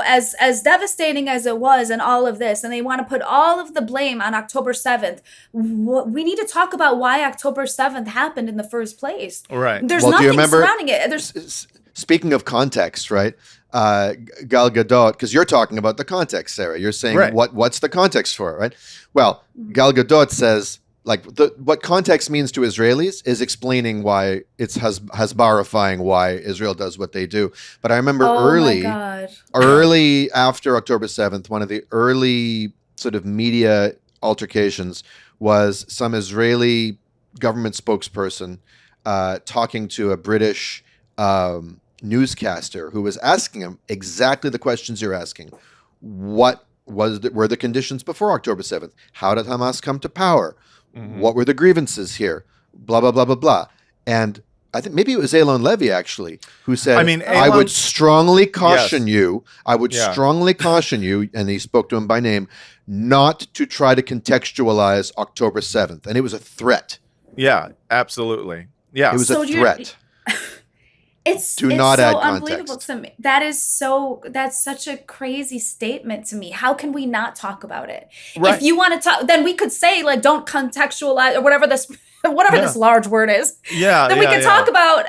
as devastating as it was and all of this, and they want to put all of the blame on October 7th? We need to talk about why October 7th happened in the first place. Right. There's Well, do you nothing remember- surrounding it. There's Speaking of context, right? Gal Gadot, because you're talking about the context, Sarah. You're saying Right. what's the context for it, right? Well, Gal Gadot says what context means to Israelis is explaining why it's hasbarifying why Israel does what they do. But I remember early after October 7th, one of the early sort of media altercations was some Israeli government spokesperson talking to a British newscaster who was asking him exactly the questions you're asking. What were the conditions before October 7th? How did Hamas come to power? What were the grievances here? Blah, blah, blah, blah, blah. And I think maybe it was Elon Levy actually who said, I mean, I would strongly caution Yes. you. I would Yeah. strongly caution you, and he spoke to him by name, not to try to contextualize October 7th. And it was a threat. Yeah, absolutely. Yeah. It was So a you're- threat. It's Do it's not so add unbelievable context. to me. That's such a crazy statement to me. How can we not talk about it? Right. If you want to talk, then we could say like don't contextualize or whatever this this large word is. Yeah. Then we yeah, can yeah. talk about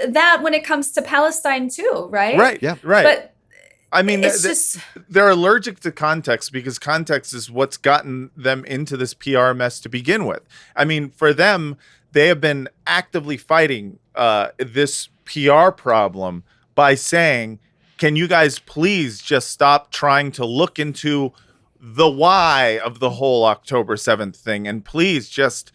that when it comes to Palestine too, right? Right. Yeah. Right. But I mean, it's just they're allergic to context because context is what's gotten them into this PR mess to begin with. I mean, for them, they have been actively fighting this PR problem by saying, can you guys please just stop trying to look into the why of the whole October 7th thing, and please just,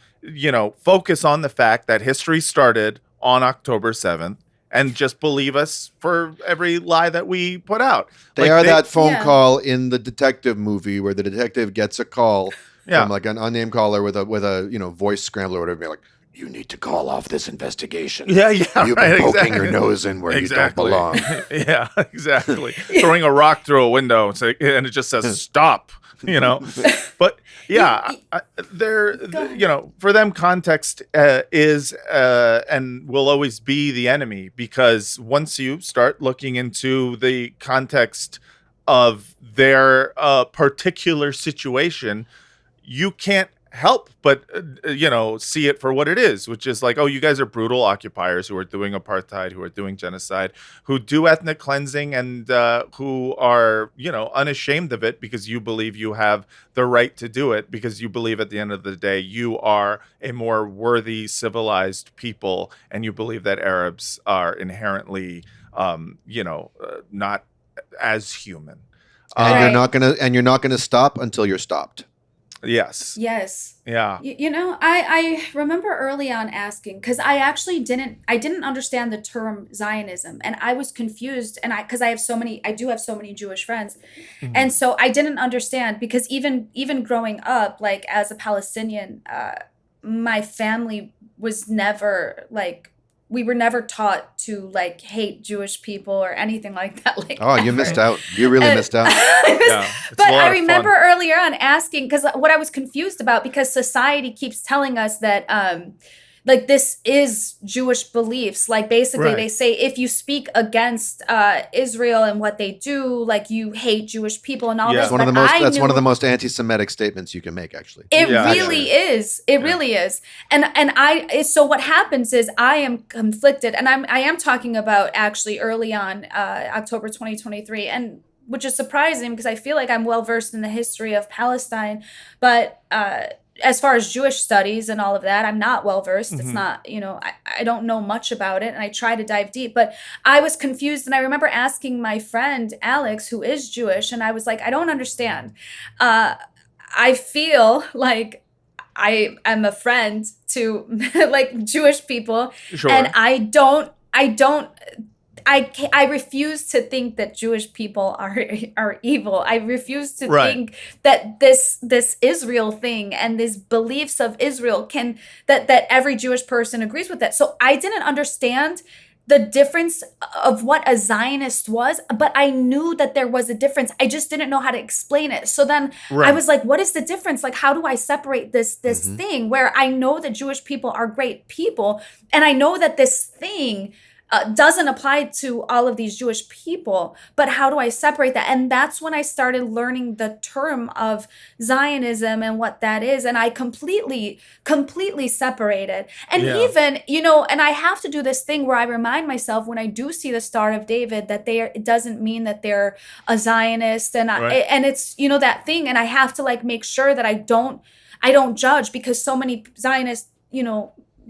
focus on the fact that history started on October 7th and just believe us for every lie that we put out. They are that phone Yeah. call in the detective movie where the detective gets a call Yeah. from like an unnamed caller with a voice scrambler or whatever, be like, you need to call off this investigation. Yeah, You've right, been poking exactly. your nose in where you don't belong. Yeah, exactly. Throwing a rock through a window and it just says stop, But yeah, for them, context is and will always be the enemy, because once you start looking into the context of their particular situation, you can't help but see it for what it is, which is like, oh, you guys are brutal occupiers who are doing apartheid, who are doing genocide, who do ethnic cleansing, and who are unashamed of it because you believe you have the right to do it, because you believe at the end of the day you are a more worthy, civilized people, and you believe that Arabs are inherently not as human. And Right. you're not gonna stop until you're stopped. Yes. yes. Yeah. I remember early on asking, because I actually didn't understand the term Zionism, and I was confused, and because I do have so many Jewish friends, and so I didn't understand, because even growing up, like as a Palestinian, my family was never like, we were never taught to like hate Jewish people or anything like that. Like, Oh, you ever. missed out. You really missed out. Yeah. It's But a lot I of remember fun. earlier on asking, because what I was confused about, because society keeps telling us that like this is Jewish beliefs. Like basically Right. they say if you speak against Israel and what they do, like you hate Jewish people and all Yeah. this. That's But one of the knew- most anti-Semitic statements you can make, actually. it Yeah, really is. It really is. So what happens is I am conflicted, and I am talking about actually early on October 2023, and which is surprising because I feel like I'm well versed in the history of Palestine, but as far as Jewish studies and all of that, I'm not well versed. It's not, I don't know much about it, and I try to dive deep, but I was confused, and I remember asking my friend Alex, who is Jewish, and I was like, I don't understand. I feel like I am a friend to like Jewish people, Sure. and I refuse to think that Jewish people are evil. I refuse to Right. think that this Israel thing and these beliefs of Israel that every Jewish person agrees with that. So I didn't understand the difference of what a Zionist was, but I knew that there was a difference. I just didn't know how to explain it. So then Right. I was like, what is the difference? Like, how do I separate this thing where I know that Jewish people are great people, and I know that this thing doesn't apply to all of these Jewish people, but how do I separate that? And that's when I started learning the term of Zionism and what that is. And I completely separated. And Yeah. even, and I have to do this thing where I remind myself when I do see the Star of David that it doesn't mean that they're a Zionist. And Right. and it's, that thing. And I have to like make sure that I don't judge, because so many Zionists,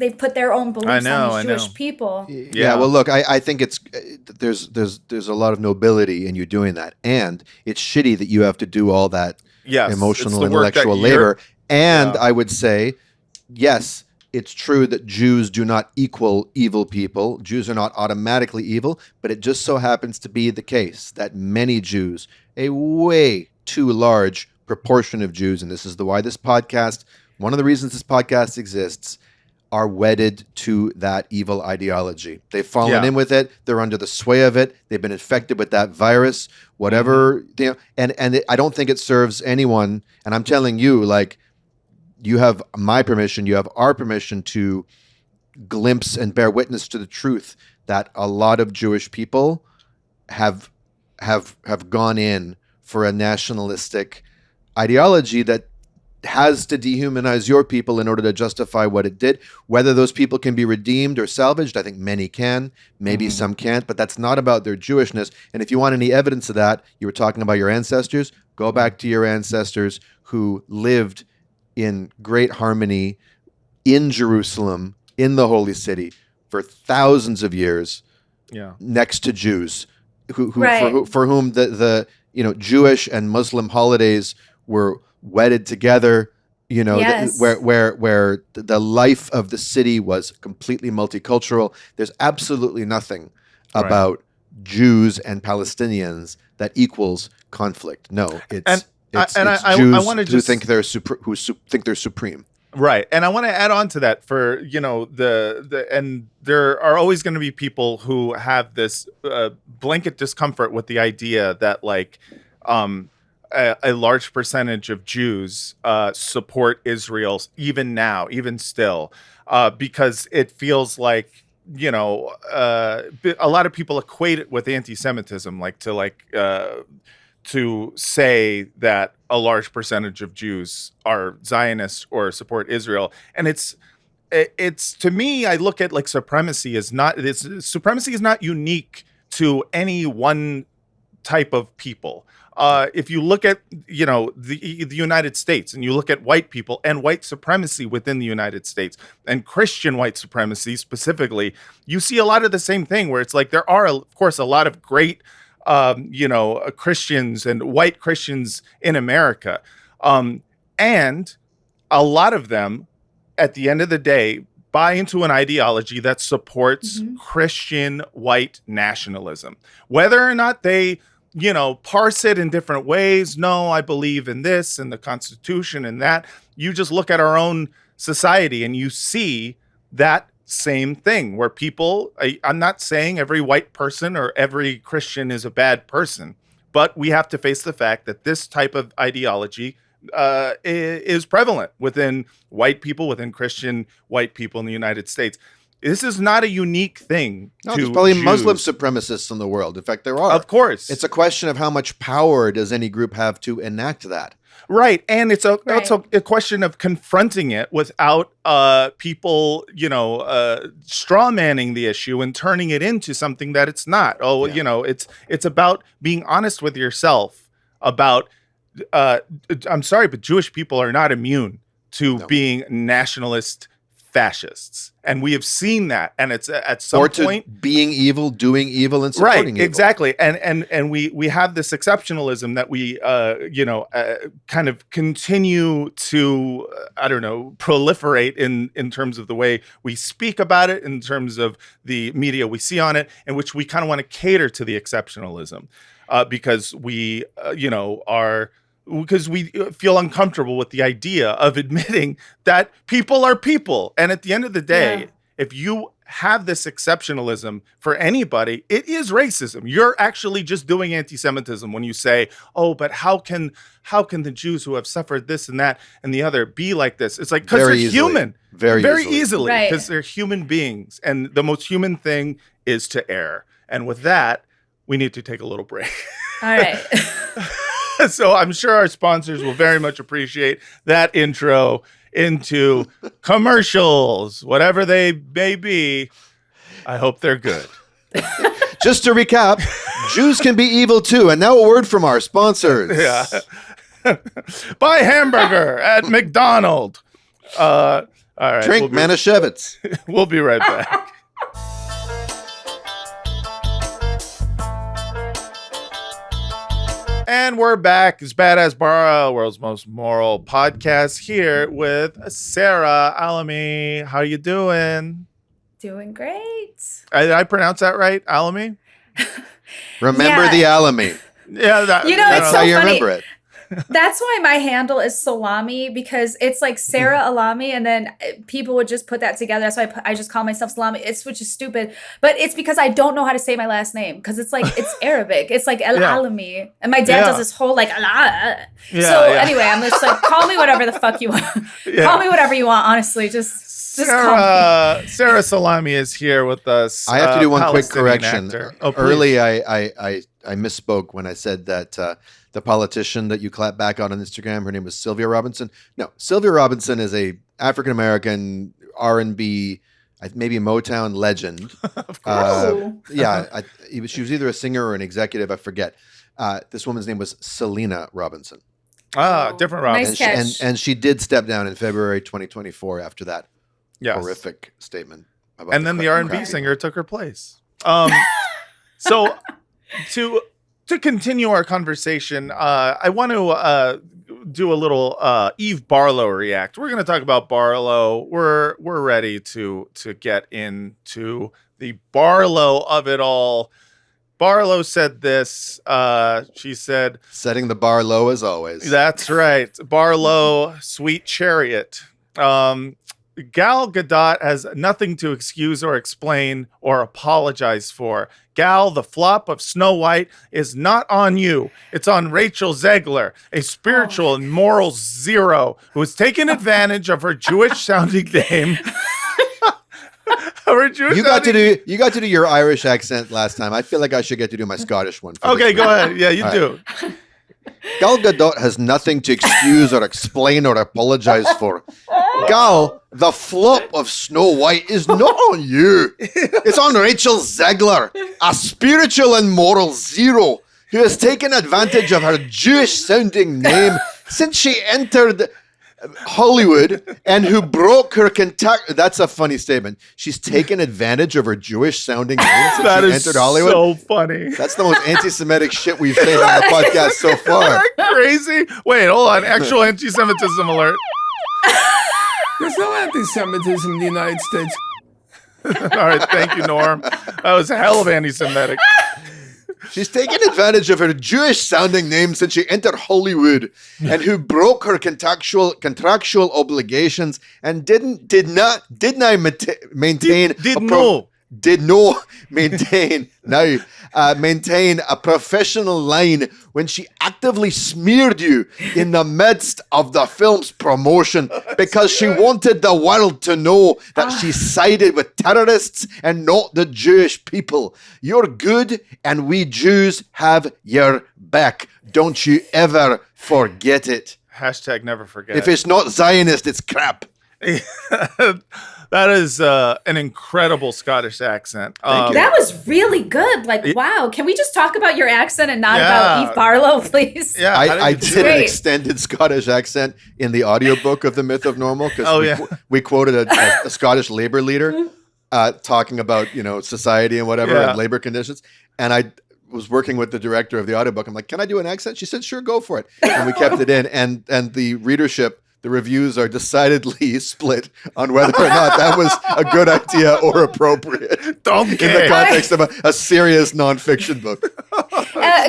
they've put their own beliefs on these Jewish people. Yeah. Well, look, I think there's a lot of nobility in you doing that, and it's shitty that you have to do all that Yes, emotional, it's the work that intellectual you're- labor. And Yeah. I would say, yes, it's true that Jews do not equal evil people. Jews are not automatically evil, but it just so happens to be the case that many Jews, a way too large proportion of Jews, and this is why this podcast, one of the reasons this podcast exists, are wedded to that evil ideology. They've fallen Yeah. in with it. They're under the sway of it. They've been infected with that virus, whatever, you know, I don't think it serves anyone. And I'm telling you, like, you have my permission, you have our permission to glimpse and bear witness to the truth that a lot of Jewish people have gone in for a nationalistic ideology that has to dehumanize your people in order to justify what it did. Whether those people can be redeemed or salvaged, I think many can, maybe some can't, but that's not about their Jewishness. And if you want any evidence of that, you were talking about your ancestors, go back to your ancestors who lived in great harmony in Jerusalem, in the holy city, for thousands of years, next to Jews, for whom the Jewish and Muslim holidays were wedded together, where the life of the city was completely multicultural. There's absolutely nothing about Jews and Palestinians that equals conflict. No, it's Jews who think they're supreme. Right. And I want to add on to that for, and there are always going to be people who have this blanket discomfort with the idea that a large percentage of Jews support Israel even now, even still, because it feels like, a lot of people equate it with anti-Semitism, to say that a large percentage of Jews are Zionists or support Israel. And it's to me, I look at supremacy is not unique to any one type of people. If you look at, the United States, and you look at white people and white supremacy within the United States and Christian white supremacy specifically, you see a lot of the same thing where it's there are, of course, a lot of great Christians and white Christians in America. And a lot of them, at the end of the day, buy into an ideology that supports Christian white nationalism. Whether or not they, parse it in different ways, no, I believe in this and the Constitution and that. You just look at our own society and you see that same thing where people, I'm not saying every white person or every Christian is a bad person, but we have to face the fact that this type of ideology is prevalent within white people, within Christian white people in the United States. This is not a unique thing. No, there's probably Muslim supremacists in the world. In fact, there are. Of course. It's a question of how much power does any group have to enact that. Right. And it's also a question of confronting it without people, straw manning the issue and turning it into something that it's not. It's about being honest with yourself about, I'm sorry, but Jewish people are not immune to being nationalist fascists. And we have seen that. And it's at some point being evil, doing evil, and supporting evil. Exactly. And we have this exceptionalism that we kind of continue to proliferate in terms of the way we speak about it, in terms of the media we see on it, in which we kind of want to cater to the exceptionalism because we because we feel uncomfortable with the idea of admitting that people are people. And at the end of the day, if you have this exceptionalism for anybody, it is racism. You're actually just doing anti-Semitism when you say, oh, but how can the Jews who have suffered this and that and the other be like this? It's because they're human. Very easily. Because they're human beings. And the most human thing is to err. And with that, we need to take a little break. All right. So I'm sure our sponsors will very much appreciate that intro into commercials, whatever they may be. I hope they're good. Just to recap, Jews can be evil too. And now a word from our sponsors. Yeah. Buy hamburger at McDonald's. All right. Drink Manischewitz. We'll be right back. And we're back. It's Badass Barrow, world's most moral podcast, here with Sarah Alami. How you doing? Doing great. Did I pronounce that right? Alami? Remember the Alami. Yeah, it's that's so how you funny. remember it. That's why my handle is Salami, because it's like Sarah Alami, and then people would just put that together. That's why I just call myself Salami. Which is stupid, but it's because I don't know how to say my last name, because it's like it's Arabic. It's like El Alami, and my dad does this whole like anyway, I'm just like, call me whatever the fuck you want. Call me whatever you want. Honestly, just Sarah Salami is here with us. I have to do one quick Palestinian correction. actor. Early, I misspoke when I said that the politician that you clap back on Instagram, her name was Sylvia Robinson. No, Sylvia Robinson is a African American R&B, maybe Motown legend. Of course. She was either a singer or an executive. I forget. This woman's name was Selena Robinson. Different Robinson. Nice catch. And she did step down in February 2024 after that horrific statement. And then the R&B singer took her place. So to continue our conversation, I want to do a little Eve Barlow react. We're going to talk about Barlow. We're ready to get into the Barlow of it all. Barlow said this. She said, setting the bar low as always. That's right. Barlow, sweet chariot. Gal Gadot has nothing to excuse or explain or apologize for. Gal, the flop of Snow White, is not on you. It's on Rachel Zegler, a spiritual and moral zero who has taken advantage of her Jewish-sounding name. You got to do your Irish accent last time. I feel like I should get to do my Scottish one. Okay, go ahead. Yeah, you do. Gal Gadot has nothing to excuse or explain or apologize for. Gal, the flop of Snow White is not on you. It's on Rachel Zegler, a spiritual and moral zero who has taken advantage of her Jewish-sounding name since she entered Hollywood and who broke her contact. That's a funny statement. She's taken advantage of her Jewish-sounding name since she entered Hollywood. So funny. That's the most anti-Semitic shit we've said on the podcast so far. Isn't that crazy? Wait, hold on. Actual anti-Semitism alert. There's no anti-Semitism in the United States. All right, thank you, Norm. That was a hell of anti-Semitic. She's taken advantage of her Jewish-sounding name since she entered Hollywood, and who broke her contractual obligations and did not maintain a professional line when she actively smeared you in the midst of the film's promotion because she wanted the world to know that she sided with terrorists and not the Jewish people. You're good, and we Jews have your back. Don't you ever forget it. Hashtag never forget. If it's not Zionist, it's crap. That is an incredible Scottish accent. That was really good. Like, wow. Can we just talk about your accent and not about Eve Barlow, please? Yeah, I did an extended Scottish accent in the audiobook of The Myth of Normal because we quoted a Scottish labor leader talking about, society and whatever and labor conditions. And I was working with the director of the audiobook. I'm like, can I do an accent? She said, sure, go for it. And we kept it in. And the readership, the reviews are decidedly split on whether or not that was a good idea or appropriate. Don't care. In the context of a serious nonfiction book.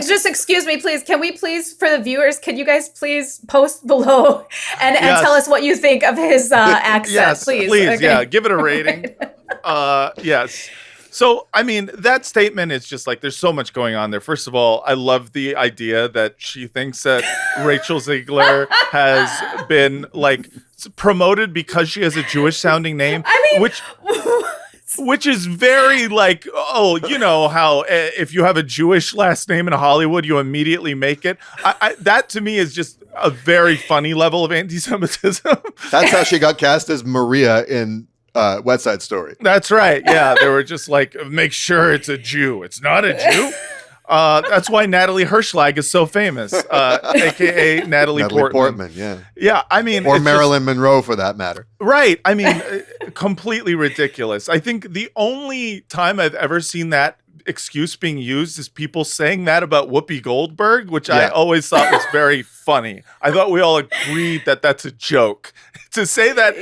Just excuse me, please. Can we please, for the viewers, can you guys please post below and tell us what you think of his accent, yes, please? Okay. Yeah, give it a rating. Yes. So, I mean, that statement is just like, there's so much going on there. First of all, I love the idea that she thinks that Rachel Zegler has been like promoted because she has a Jewish sounding name, which is very like, you know how if you have a Jewish last name in Hollywood, you immediately make it. That to me is just a very funny level of anti-Semitism. That's how she got cast as Maria in West Side Story. That's right. Yeah, they were just like, make sure it's a Jew. It's not a Jew. That's why Natalie Hirschlag is so famous, aka Natalie Portman. Yeah. I mean, or Marilyn Monroe for that matter. Right. I mean, completely ridiculous. I think the only time I've ever seen that excuse being used is people saying that about Whoopi Goldberg, which I always thought was very funny. I thought we all agreed that that's a joke. To say that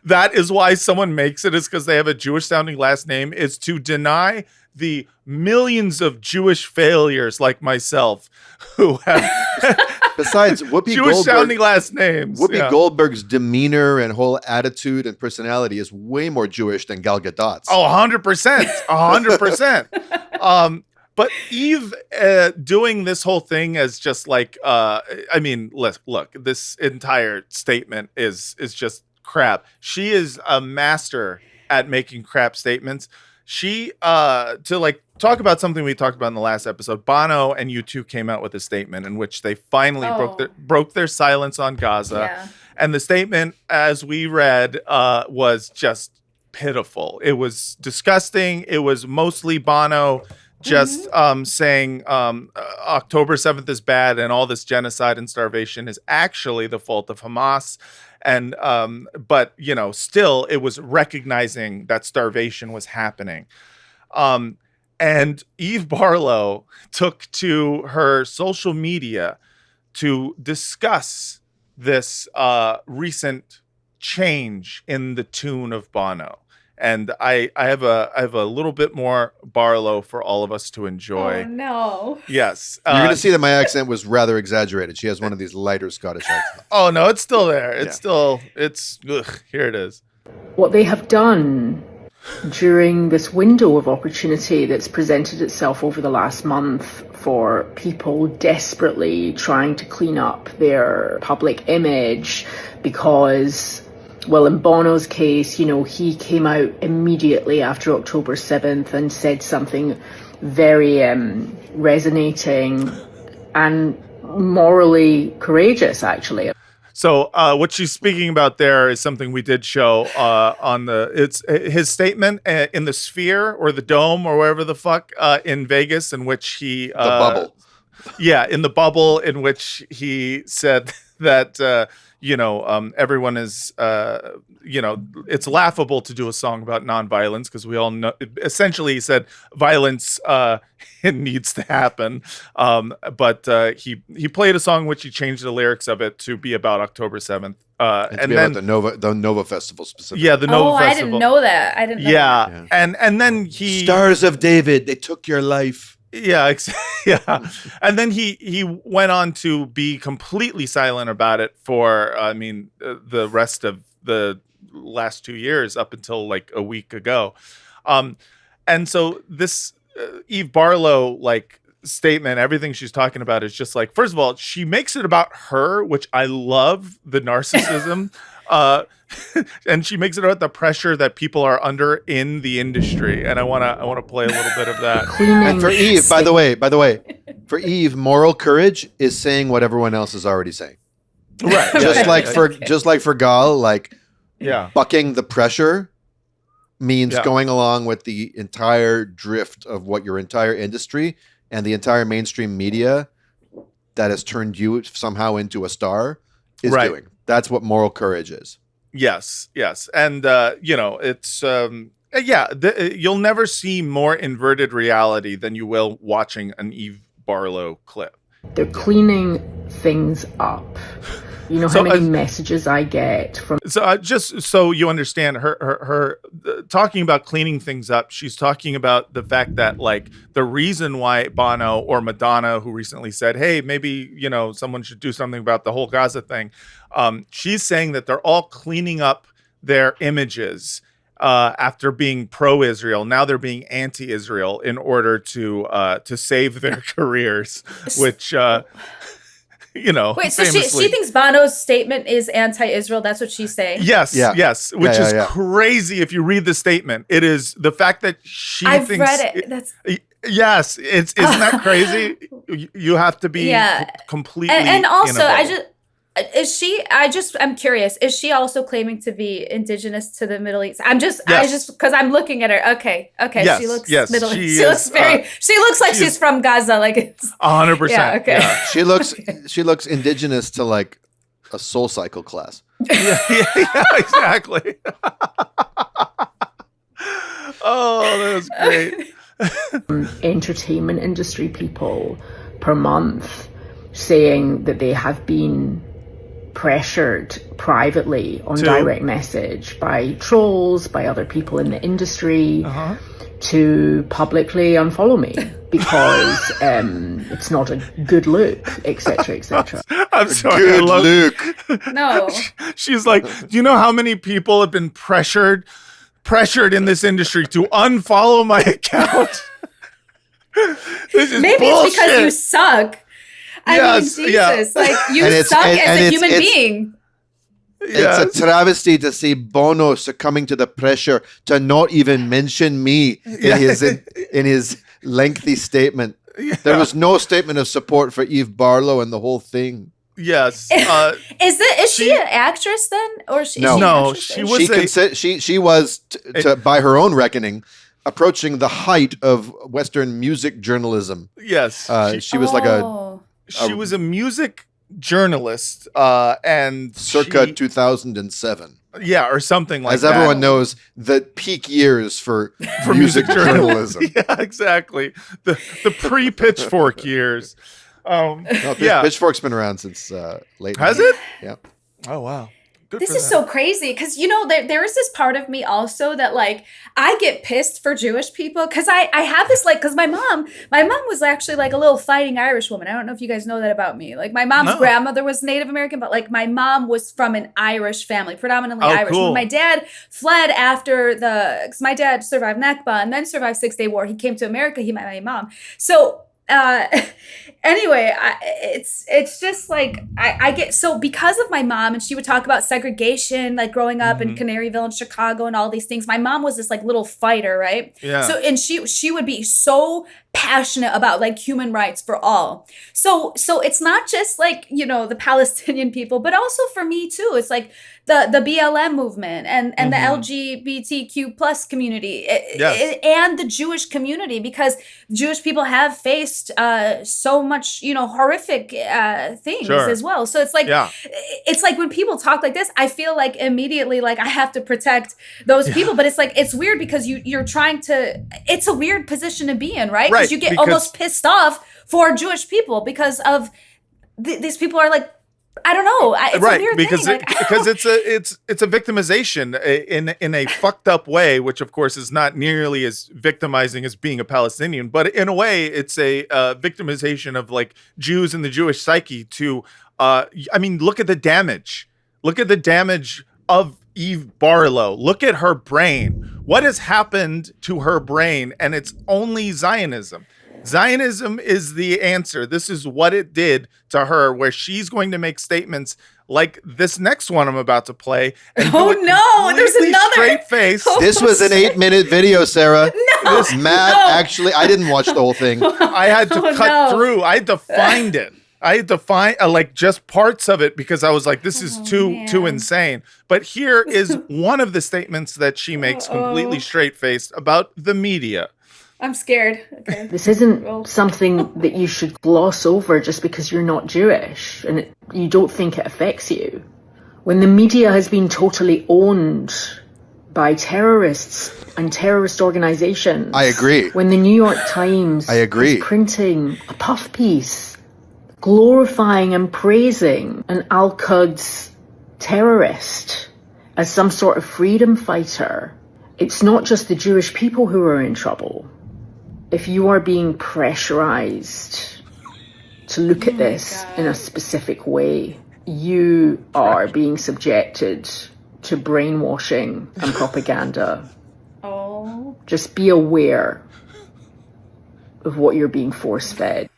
that is why someone makes it is because they have a Jewish sounding last name is to deny the millions of Jewish failures like myself who have Besides, Whoopi Jewish sounding Goldberg, last names. Whoopi Goldberg's demeanor and whole attitude and personality is way more Jewish than Gal Gadot's. Oh, 100%. 100%. But Eve doing this whole thing as just like, I mean, look, this entire statement is just crap. She is a master at making crap statements. She, to like talk about something we talked about in the last episode, Bono and U2 came out with a statement in which they finally broke their silence on Gaza. Yeah. And the statement, as we read, was just pitiful. It was disgusting. It was mostly Bono just saying October 7th is bad and all this genocide and starvation is actually the fault of Hamas. And but, you know, still it was recognizing that starvation was happening. And Eve Barlow took to her social media to discuss this recent change in the tune of Bono. And I have a little bit more Barlow for all of us to enjoy. Oh, no. Yes. You're going to see that my accent was rather exaggerated. She has one of these lighter Scottish accents. Oh, no, it's still there. Here it is. What they have done during this window of opportunity that's presented itself over the last month for people desperately trying to clean up their public image because, well, in Bono's case, you know, he came out immediately after October 7th and said something very resonating and morally courageous, actually. So what she's speaking about there is something we did show on it's his statement in the Sphere or the Dome or wherever the fuck in Vegas, in which he the bubble. Yeah, in the bubble, in which he said that everyone is it's laughable to do a song about nonviolence because we all know. Essentially, he said violence it needs to happen, but he played a song in which he changed the lyrics of it to be about October 7th, and then about the Nova Festival specifically. Yeah, the Nova Festival. I didn't know that. I didn't know that. And then he Stars of David, they took your life. Yeah, yeah. And then he went on to be completely silent about it for, the rest of the last 2 years up until like a week ago. And so this Eve Barlow statement, everything she's talking about is just like, first of all, she makes it about her, which I love the narcissism. And she makes it about the pressure that people are under in the industry, and I want to play a little bit of that. And for Eve, by the way, for Eve, moral courage is saying what everyone else is already saying. Right. Just like for Gal, bucking the pressure means going along with the entire drift of what your entire industry and the entire mainstream media that has turned you somehow into a star is doing. That's what moral courage is. Yes. And, it's, you'll never see more inverted reality than you will watching an Eve Barlow clip. They're cleaning things up. You know how many messages I get from. So just so you understand, her talking about cleaning things up, she's talking about the fact that the reason why Bono or Madonna, who recently said, hey, maybe, someone should do something about the whole Gaza thing. She's saying that they're all cleaning up their images after being pro-Israel. Now they're being anti-Israel in order to save their careers, which... Wait, so she thinks Bono's statement is anti-Israel. That's what she's saying. Yes, which is crazy. If you read the statement, it is the fact that I've read it. That's isn't that crazy? You have to be completely. And also, I'm curious. Is she also claiming to be indigenous to the Middle East? Because I'm looking at her. Okay. Yes, she looks Middle East. She looks she looks like she's from Gaza. It's 100%. Yeah, okay. Yeah. She looks indigenous to a Soul Cycle class. yeah, exactly. Oh, that was great. Entertainment industry people per month saying that they have been pressured privately on direct message by trolls, by other people in the industry, to publicly unfollow me because it's not a good look, etc., etc. I'm sorry. Good Luke. No. She's like, do you know how many people have been pressured in this industry to unfollow my account? This is Maybe bullshit. it's because you suck. I mean, Jesus, like you suck as a human being. It's a travesty to see Bono succumbing to the pressure to not even mention me in his lengthy statement. Yeah. There was no statement of support for Eve Barlow and the whole thing. Yes. Is she an actress then, or is she? No, is she an actress then? was She was by her own reckoning approaching the height of Western music journalism. Yes. She was she was a music journalist and circa 2007. Yeah, or something like that. As everyone knows, the peak years for music journalism. Yeah, exactly. The pre-Pitchfork years. Pitchfork's been around since late. Has it? Yeah. Oh, wow. Good This for is them. so crazy because, you know, there is this part of me also that, like, I get pissed for Jewish people because I have this, like, because my mom was actually like a little fighting Irish woman. I don't know if you guys know that about me. Like, my mom's grandmother was Native American, but, like, my mom was from an Irish family, predominantly Irish. Cool. When my dad fled after because my dad survived Nakba and then survived Six-Day War. He came to America. He met my mom. So, anyway, it's just like I get so because of my mom, and she would talk about segregation, like growing up in Canaryville and Chicago and all these things. My mom was this like little fighter, right? Yeah. So and she would be so passionate about like human rights for all. So it's not just like, you know, the Palestinian people, but also for me too. It's like the BLM movement and the LGBTQ plus community and the Jewish community, because Jewish people have faced so much, you know, horrific things as well. So it's like it's like when people talk like this, I feel like immediately like I have to protect those people. But it's like it's weird because you're trying to. It's a weird position to be in, right? Because you get almost pissed off for Jewish people because of these people are like. I don't know. It's a weird because thing. because it's a victimization in a fucked up way, which of course is not nearly as victimizing as being a Palestinian, but in a way it's a victimization of like Jews and the Jewish psyche to I mean, look at the damage. Look at the damage of Eve Barlow. Look at her brain. What has happened to her brain? And it's only Zionism. Zionism is the answer. This is what it did to her, where she's going to make statements like this next one I'm about to play. And there's another straight face. This was an 8-minute video, Sarah. Actually, I didn't watch the whole thing. I had to cut through. I had to find it. I had to find like just parts of it because I was like, this is too insane. But here is one of the statements that she makes completely straight-faced about the media. I'm scared. Okay. This isn't something that you should gloss over just because you're not Jewish and you don't think it affects you. When the media has been totally owned by terrorists and terrorist organizations. I agree. When the New York Times is printing a puff piece glorifying and praising an Al-Quds terrorist as some sort of freedom fighter, it's not just the Jewish people who are in trouble. If you are being pressurized to look at this in a specific way, you are being subjected to brainwashing and propaganda. Just be aware of what you're being force-fed.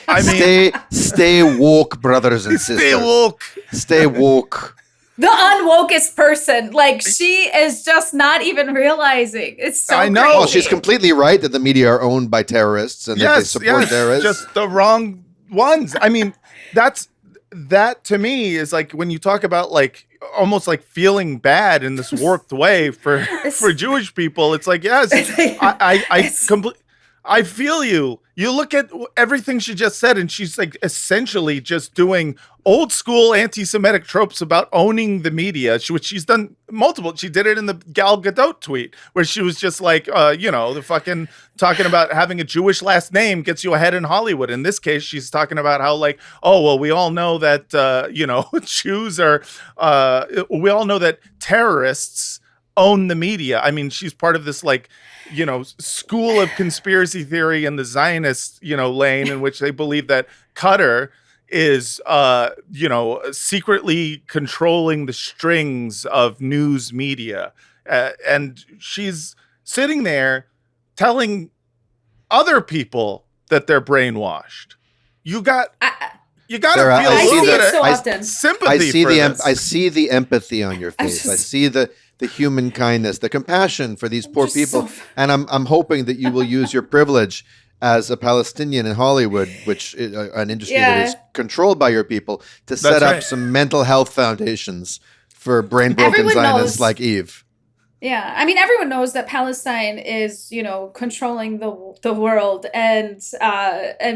I mean, stay woke, brothers and sisters. Stay woke. Stay woke. The unwokest person, like she is just not even realizing. It's so I know. crazy. Well, she's completely right that the media are owned by terrorists and that they support terrorists. Just the wrong ones. I mean, that to me is like when you talk about like almost like feeling bad in this warped way for Jewish people. It's like, yes, I feel you. You look at everything she just said, and she's like essentially just doing old school anti-Semitic tropes about owning the media, which she's done multiple. She did it in the Gal Gadot tweet, where she was just like, the fucking talking about having a Jewish last name gets you ahead in Hollywood. In this case, she's talking about how like, oh, well, we all know that, Jews are, we all know that terrorists own the media. I mean, she's part of this like school of conspiracy theory in the Zionist, lane, in which they believe that Qatar is, secretly controlling the strings of news media. And she's sitting there telling other people that they're brainwashed. You got to Sarah, feel I a see little that- bit of so often. sympathy for this. I see the empathy on your face. I see the human kindness, the compassion for these poor people, and I'm hoping that you will use your privilege as a Palestinian in Hollywood, which is an industry that is controlled by your people, to set up some mental health foundations for brain broken Everyone Zionists knows. like Eve. Yeah, I mean, everyone knows that Palestine is, controlling the world, and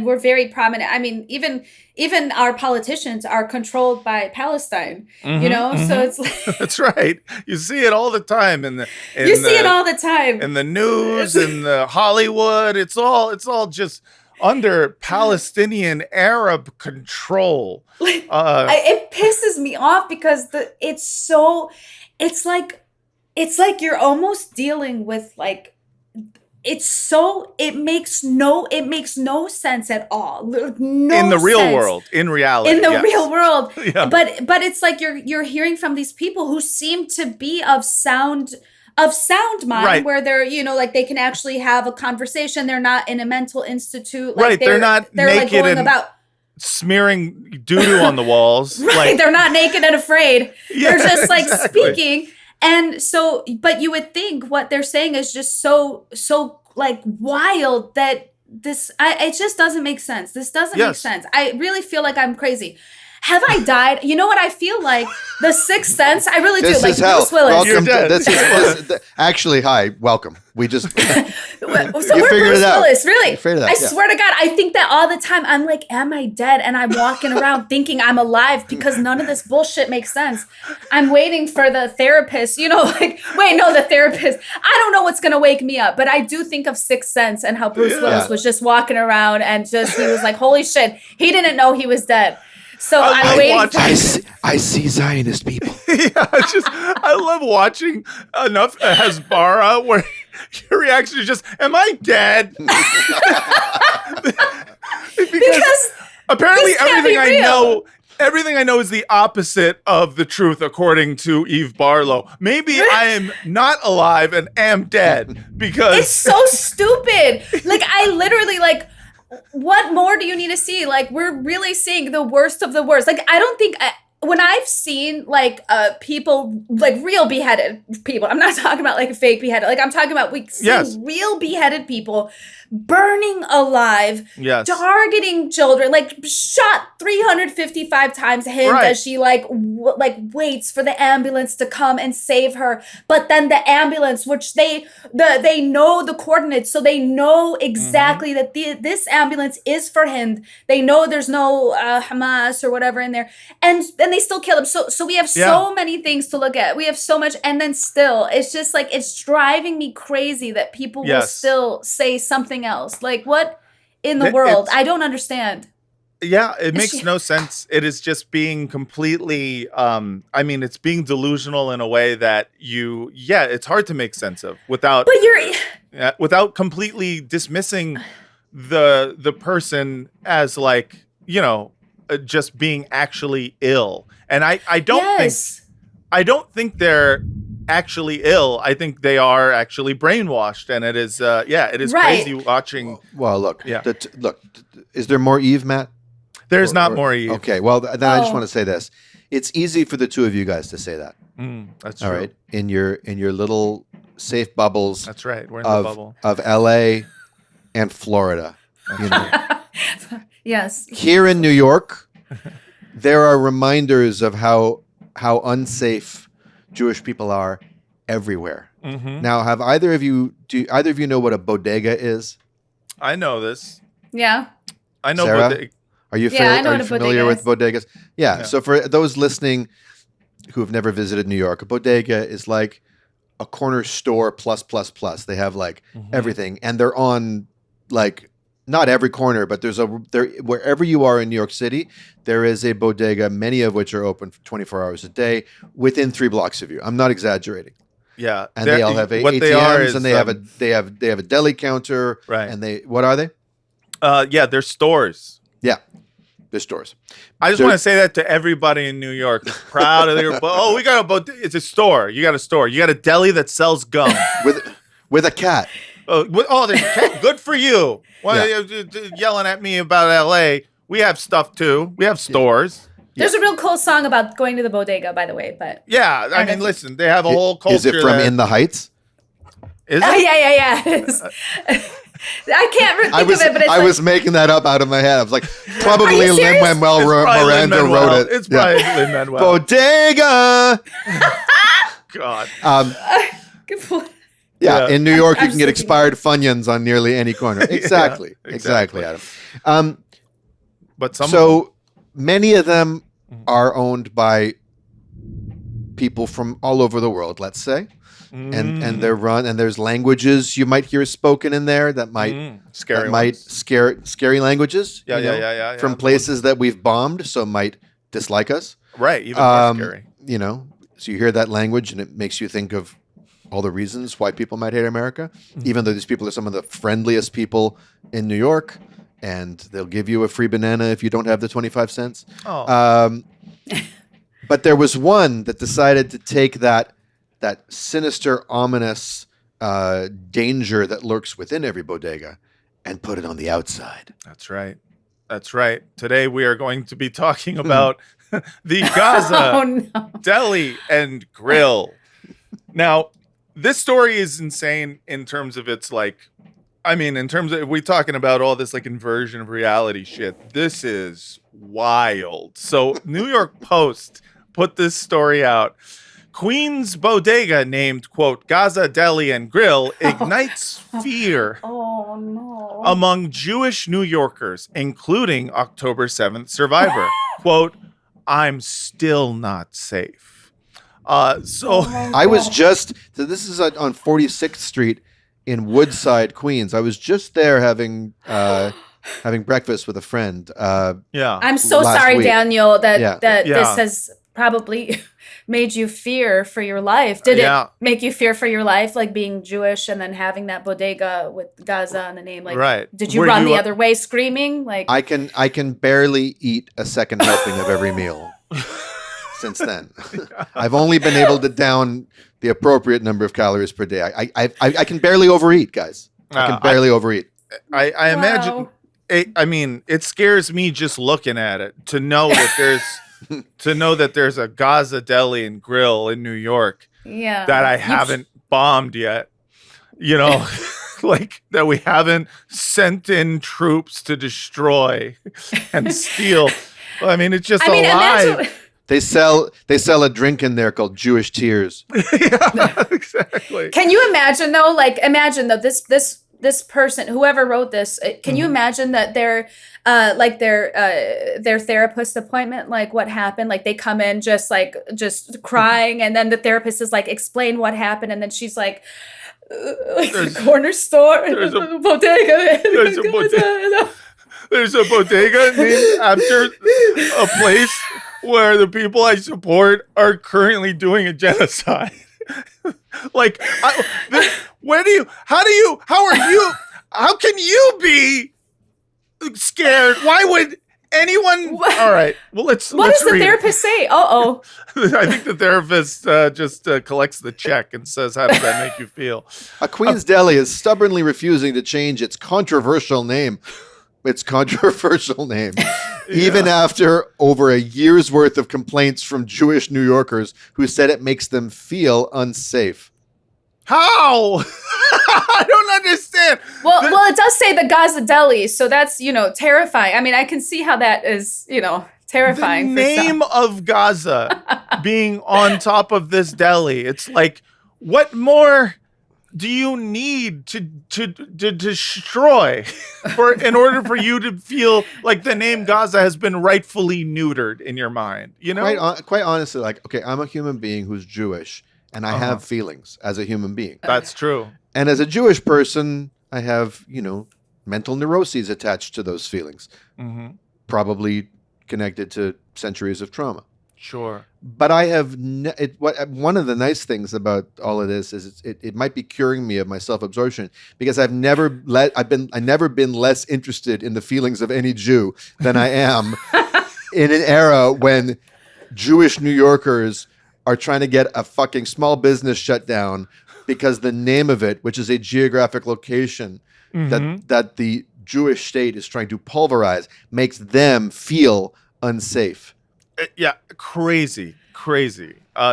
we're very prominent. I mean, even our politicians are controlled by Palestine. So it's like That's right. You see it all the time in it all the time in the news, in the Hollywood. It's all just under Palestinian Arab control. It pisses me off because it's like you're almost dealing with like it makes no sense at all. No in the real sense. world, in reality. In the yes. real world. Yeah. But it's like you're hearing from these people who seem to be of sound mind, Right. where they're, like they can actually have a conversation. They're not in a mental institute. Right, they're not they're like naked going and about smearing doo-doo on the walls. right. They're not naked and afraid. Yeah, They're just like exactly. speaking. And so, but you would think what they're saying is just so like wild that it just doesn't make sense. This doesn't make sense. I really feel like I'm crazy. Have I died? You know what I feel like? The Sixth Sense. I really This do. Like is hell. Bruce Willis. Welcome. You're dead. Actually, hi, welcome. We just So You we're figured Bruce it out. Willis, really. You figured it out, I yeah. swear to God, I think that all the time. I'm like, am I dead? And I'm walking around thinking I'm alive because none of this bullshit makes sense. I'm waiting for the therapist, the therapist. I don't know what's going to wake me up, but I do think of Sixth Sense and how Bruce Willis was just walking around and he was like, holy shit, he didn't know he was dead. So I'm waiting for I see Zionist people. I love watching enough Hasbara where your reaction is just, am I dead? because apparently this can't be real. everything I know is the opposite of the truth according to Eve Barlow. Maybe I am not alive and am dead because it's so stupid. Like I literally what more do you need to see? Like we're really seeing the worst of the worst. Like I don't think when I've seen people real beheaded people, I'm not talking about fake beheaded. Like I'm talking about real beheaded people burning alive, targeting children, shot 355 times him as she waits for the ambulance to come and save her. But then the ambulance, which they know the coordinates, so they know exactly that this ambulance is for Hind. They know there's no Hamas or whatever in there, and then they still kill him. So we have so many things to look at. We have so much, and then still, it's just it's driving me crazy that people will still say something else. Like what in the world? I don't understand. Yeah, it makes no sense. It is just being completely it's being delusional in a way that it's hard to make sense of without completely dismissing the person as just being actually ill. And I don't think they're actually ill. I think they are actually brainwashed, and it is crazy watching. Well, look, is there more Eve, Matt? There's not more Eve. Okay, well, then I just want to say this. It's easy for the two of you guys to say that. That's all true. right, in your little safe bubbles. That's right. We're in the bubble of LA and Florida. Yes. Here in New York, there are reminders of how unsafe Jewish people are everywhere. Mm-hmm. Now, do either of you know what a bodega is? I know this. Yeah. I know Sarah, bodega. Are you familiar with bodegas? Yeah. So for those listening who have never visited New York, a bodega is like a corner store plus. They have everything, and they're on not every corner, but wherever you are in New York City, there is a bodega, many of which are open for 24 hours a day within 3 blocks of you. I'm not exaggerating. Yeah, and they all have what they are ATMs, is, and they have a deli counter, right? And what are they? Yeah, they're stores. Yeah, they're stores. I just want to say that to everybody in New York who's proud of their. Oh, we got a. It's a store. You got a store. You got a deli that sells gum with a cat. Oh, there's a cat. Good for you. Why are you yelling at me about L.A.? We have stuff too. We have stores. There's a real cool song about going to the bodega, by the way. But yeah, I mean, listen, they have a whole culture. Is it from In the Heights? Is it? Yeah. I can't think of it, but it's I was making that up out of my head. I was like, probably Lin-Manuel Miranda wrote it. It's probably Lin-Manuel. Bodega. God. Good point. Yeah, in New York, you can get expired Funyuns on nearly any corner. Exactly, exactly, Adam. But so many of them are owned by people from all over the world, let's say. And they're run, and there's languages you might hear spoken in there that might scary languages. Yeah. From places that we've bombed, so might dislike us. Right, even more scary. You know, so you hear that language, and it makes you think of all the reasons why people might hate America, even though these people are some of the friendliest people in New York, and they'll give you a free banana if you don't have the 25 cents. Oh. But there was one that decided to take that sinister, ominous danger that lurks within every bodega and put it on the outside. That's right. That's right. Today we are going to be talking about the Gaza Deli and Grill. Now, this story is insane in terms of its in terms of, if we're talking about all this inversion of reality shit, this is wild. So New York Post put this story out. Queens bodega named, quote, Gaza Deli and Grill ignites fear among Jewish New Yorkers, including October 7th survivor. Quote, I'm still not safe. I was just, so this is on 46th Street in Woodside, Queens. I was just there having breakfast with a friend. I'm so sorry, week. Daniel, that this has probably made you fear for your life. Did it make you fear for your life, being Jewish and then having that bodega with Gaza on the name? Right. Did you run the other way screaming? I can barely eat a second helping of every meal since then. I've only been able to down the appropriate number of calories per day. I can barely overeat, guys. I can barely overeat. I imagine. I mean, it scares me just looking at it to know that there's a Gaza Deli and Grill in New York that I haven't bombed yet. You know, that we haven't sent in troops to destroy and steal. I mean, it's just alive. They sell a drink in there called Jewish Tears. Yeah, exactly. Can you imagine though? This person, whoever wrote this, can you imagine that their therapist appointment, what happened? They come in just crying, and then the therapist is explain what happened, and then she's the corner store, there's a bodega. There's a bodega named after a place where the people I support are currently doing a genocide. How can you be scared? Why would anyone? All right. Well, what does the therapist say? I think the therapist just collects the check and says, how does that make you feel? A Queens Deli is stubbornly refusing to change its controversial name. Even after over a year's worth of complaints from Jewish New Yorkers who said it makes them feel unsafe. How? I don't understand. Well, it does say the Gaza Deli, so that's, terrifying. I mean, I can see how that is, terrifying. The name of Gaza being on top of this deli. It's what more do you need to destroy in order for you to feel like the name Gaza has been rightfully neutered in your mind? Quite honestly, I'm a human being who's Jewish, and I have feelings as a human being. That's true. And as a Jewish person, I have, mental neuroses attached to those feelings, probably connected to centuries of trauma. Sure. But I have one of the nice things about all of this is it might be curing me of my self-absorption, because I've never been less interested in the feelings of any Jew than I am in an era when Jewish New Yorkers are trying to get a fucking small business shut down because the name of it, which is a geographic location that the Jewish state is trying to pulverize, makes them feel unsafe. Yeah, crazy.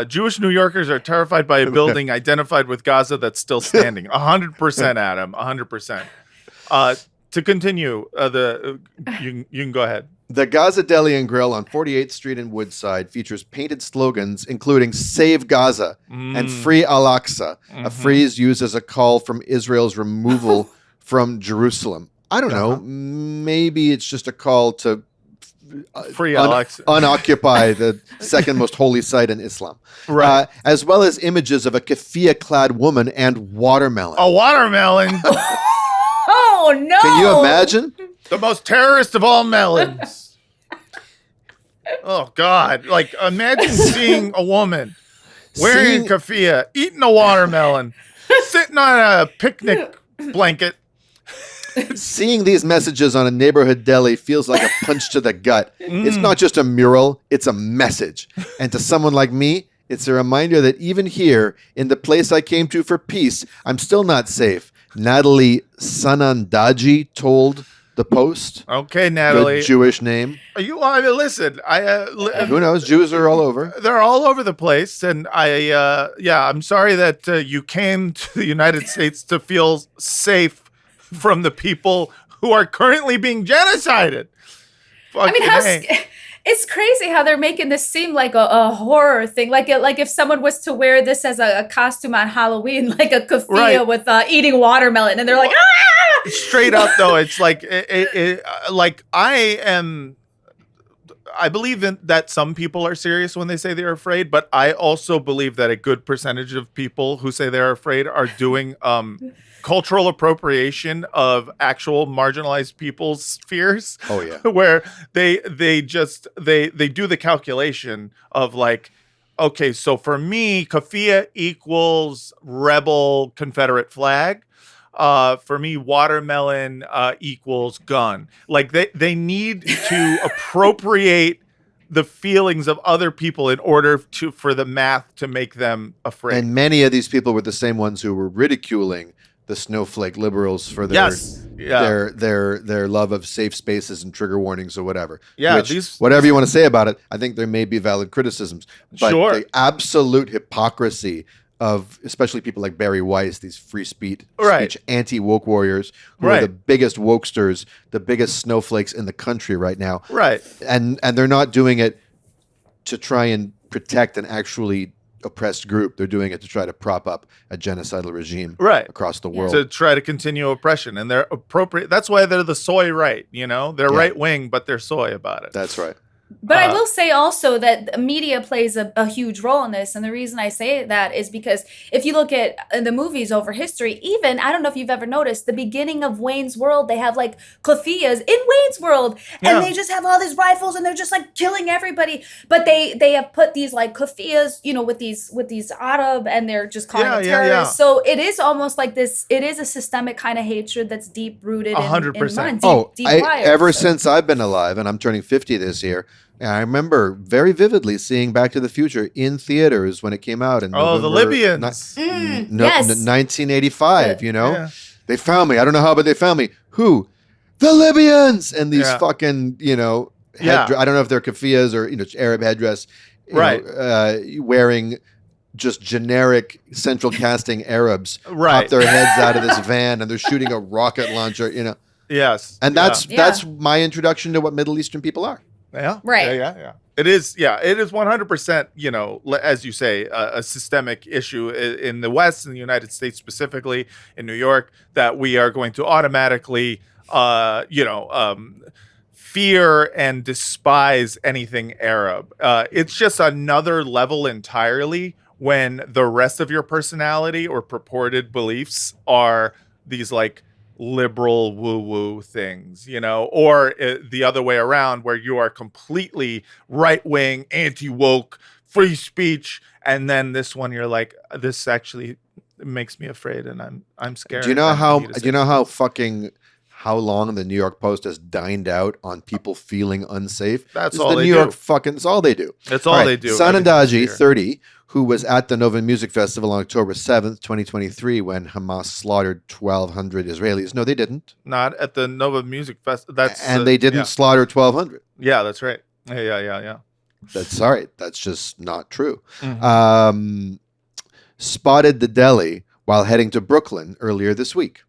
Jewish New Yorkers are terrified by a building identified with Gaza that's still standing. 100%, Adam. 100%. To continue, you can go ahead. The Gaza Deli and Grill on 48th Street in Woodside features painted slogans including "Save Gaza" and "Free Al-Aqsa," a phrase used as a call from Israel's removal from Jerusalem. I don't know. Maybe it's just a call to free Al-Aqsa. Unoccupy the second most holy site in Islam. Right. As well as images of a keffiyeh-clad woman and watermelon. A watermelon? Oh, no. Can you imagine? The most terrorist of all melons. Oh, God. Like, imagine seeing a woman wearing a keffiyeh, eating a watermelon, sitting on a picnic blanket. Seeing these messages on a neighborhood deli feels like a punch to the gut. It's not just a mural, it's a message. And to someone like me, it's a reminder that even here, in the place I came to for peace, I'm still not safe. Natalie Sanandaji told the Post. Okay, Natalie. Good Jewish name. I mean, listen, who knows? Jews are all over. They're all over the place. And I'm sorry that you came to the United States to feel safe from the people who are currently being genocided. I mean, it's crazy how they're making this seem like a horror thing. Like if someone was to wear this as a costume on Halloween, like a keffiyeh with eating watermelon, and they're like, ah! Straight up, though, it's like, like I believe that some people are serious when they say they're afraid, but I also believe that a good percentage of people who say they're afraid are doing cultural appropriation of actual marginalized people's fears. Oh yeah. Where they do the calculation of like, okay, so for me, keffiyeh equals rebel Confederate flag. For me, watermelon equals gun. Like they need to appropriate the feelings of other people in order for the math to make them afraid. And many of these people were the same ones who were ridiculing the snowflake liberals for their their love of safe spaces and trigger warnings or whatever. Yeah, whatever you want to say about it, I think there may be valid criticisms. But the absolute hypocrisy of especially people like Barry Weiss, these free speech anti-woke warriors who are the biggest wokesters, the biggest snowflakes in the country right now. Right. And they're not doing it to try and protect an actually oppressed group. They're doing it to try to prop up a genocidal regime across the world. To try to continue oppression. And they're appropriate. That's why they're the soy right, you know? They're right wing, but they're soy about it. That's right. But I will say also that media plays a huge role in this. And the reason I say that is because if you look at the movies over history, even, I don't know if you've ever noticed, the beginning of Wayne's World, they have like keffiyehs in Wayne's World. And they just have all these rifles and they're just like killing everybody. But they have put these like keffiyehs, you know, with these Arab, and they're just calling them terrorists. So it is almost like this, it is a systemic kind of hatred that's deep rooted in 100%. deep ever since I've been alive, and I'm turning 50 this year, I remember very vividly seeing Back to the Future in theaters when it came out in November, the Libyans. 1985, you know? They found me. I don't know how, but they found me. Who? The Libyans! And these fucking, you know, I don't know if they're keffiyehs or, you know, Arab headdress, you know, wearing just generic central casting Arabs pop their heads out of this van and they're shooting a rocket launcher, you know? Yes. And that's my introduction to what Middle Eastern people are. Yeah. Right. Yeah. It is 100%, you know, as you say, a systemic issue in the West, in the United States specifically, in New York, that we are going to automatically, fear and despise anything Arab. It's just another level entirely when the rest of your personality or purported beliefs are these like liberal woo-woo things, or the other way around, where you are completely right-wing, anti-woke, free speech, and then this one you're like, this actually makes me afraid, and I'm scared. Do you know how long the New York Post has dined out on people feeling unsafe? That's all all the they New York do. That's all they do. That's all they do. Sanandaji, 30, who was at the Nova Music Festival on October 7th, 2023, when Hamas slaughtered 1,200 Israelis. No, they didn't. Not at the Nova Music Festival. They didn't slaughter 1,200. Yeah, that's right. Yeah. That's just not true. Mm-hmm. Spotted the deli while heading to Brooklyn earlier this week.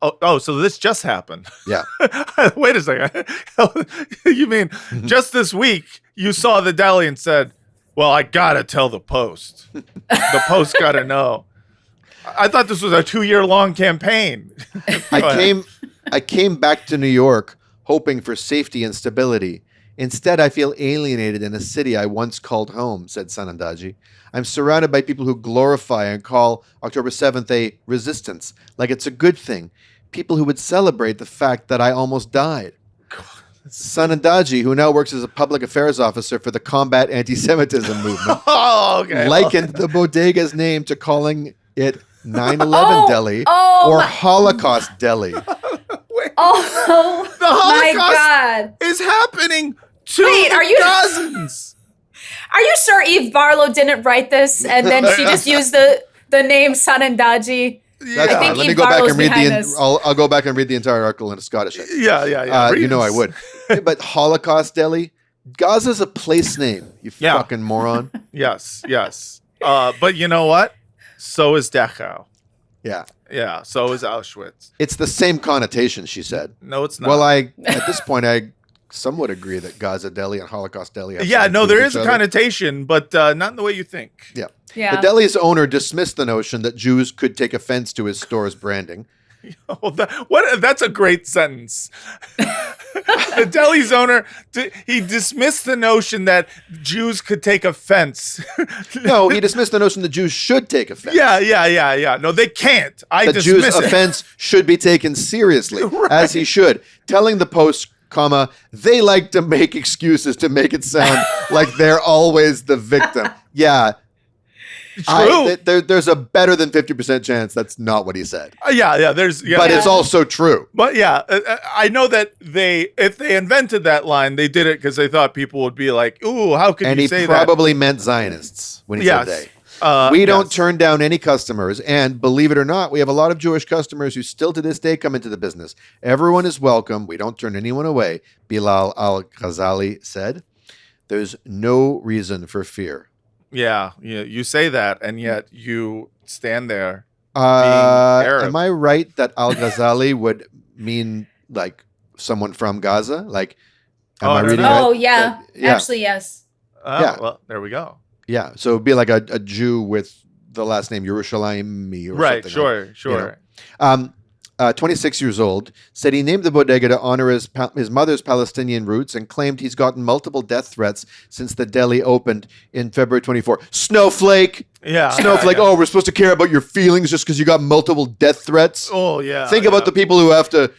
Oh, so this just happened. Yeah. Wait a second. You mean just this week you saw the deli and said, well, I gotta tell the Post. The Post gotta know. I thought this was a 2-year-long campaign. I came back to New York hoping for safety and stability. Instead, I feel alienated in a city I once called home, said Sanandaji. I'm surrounded by people who glorify and call October 7th a resistance, like it's a good thing. People who would celebrate the fact that I almost died. Sanandaji, who now works as a public affairs officer for the Combat Anti-Semitism movement, likened the bodega's name to calling it 9/11 Deli or Holocaust Deli. The Holocaust my God. is happening to Gazans. Are you sure Eve Barlow didn't write this and then she just used the name Sanandaji? Yeah. I think Let me Eve go back Barlow's and read behind this. I'll go back and read the entire article in a Scottish accent. Yeah. You know I would. But Holocaust Deli, Gaza's a place name. You fucking moron. Yes. But you know what? So is Dachau. Yeah. Yeah. So is Auschwitz. It's the same connotation, she said. No, it's not. Well, at this point, I somewhat agree that Gaza Deli and Holocaust Deli have yeah, something no, to do there with is each a other. connotation, but not in the way you think. Yeah. Yeah. The deli's owner dismissed the notion that Jews could take offense to his store's branding. Oh, that's a great sentence. The deli's owner, he dismissed the notion that Jews could take offense. No, he dismissed the notion that Jews should take offense. Yeah. No, they can't. That Jews' offense should be taken seriously, as he should. Telling the Post, they like to make excuses to make it sound like they're always the victim. Yeah. True. There's a better than 50% chance that's not what he said. Yeah. But it's also true. But yeah, I know that if they invented that line, they did it because they thought people would be like, "Ooh, how could you say that?" And he probably meant Zionists when he said they. We don't turn down any customers, and believe it or not, we have a lot of Jewish customers who still to this day come into the business. Everyone is welcome. We don't turn anyone away, Bilal al-Ghazali said. There's no reason for fear. Yeah, you say that, and yet you stand there being Arab. Am I right that al-Ghazali would mean like someone from Gaza? Like, am I reading right? Oh, yeah. Actually, yes. Oh, well, there we go. Yeah, so it'd be like a Jew with the last name Yerushalayim or right, something. Sure. 26 years old, said he named the bodega to honor his mother's Palestinian roots and claimed he's gotten multiple death threats since the deli opened in February 24. Snowflake! Yeah. Snowflake, oh, we're supposed to care about your feelings just because you got multiple death threats? Oh, yeah. Think about the people who have to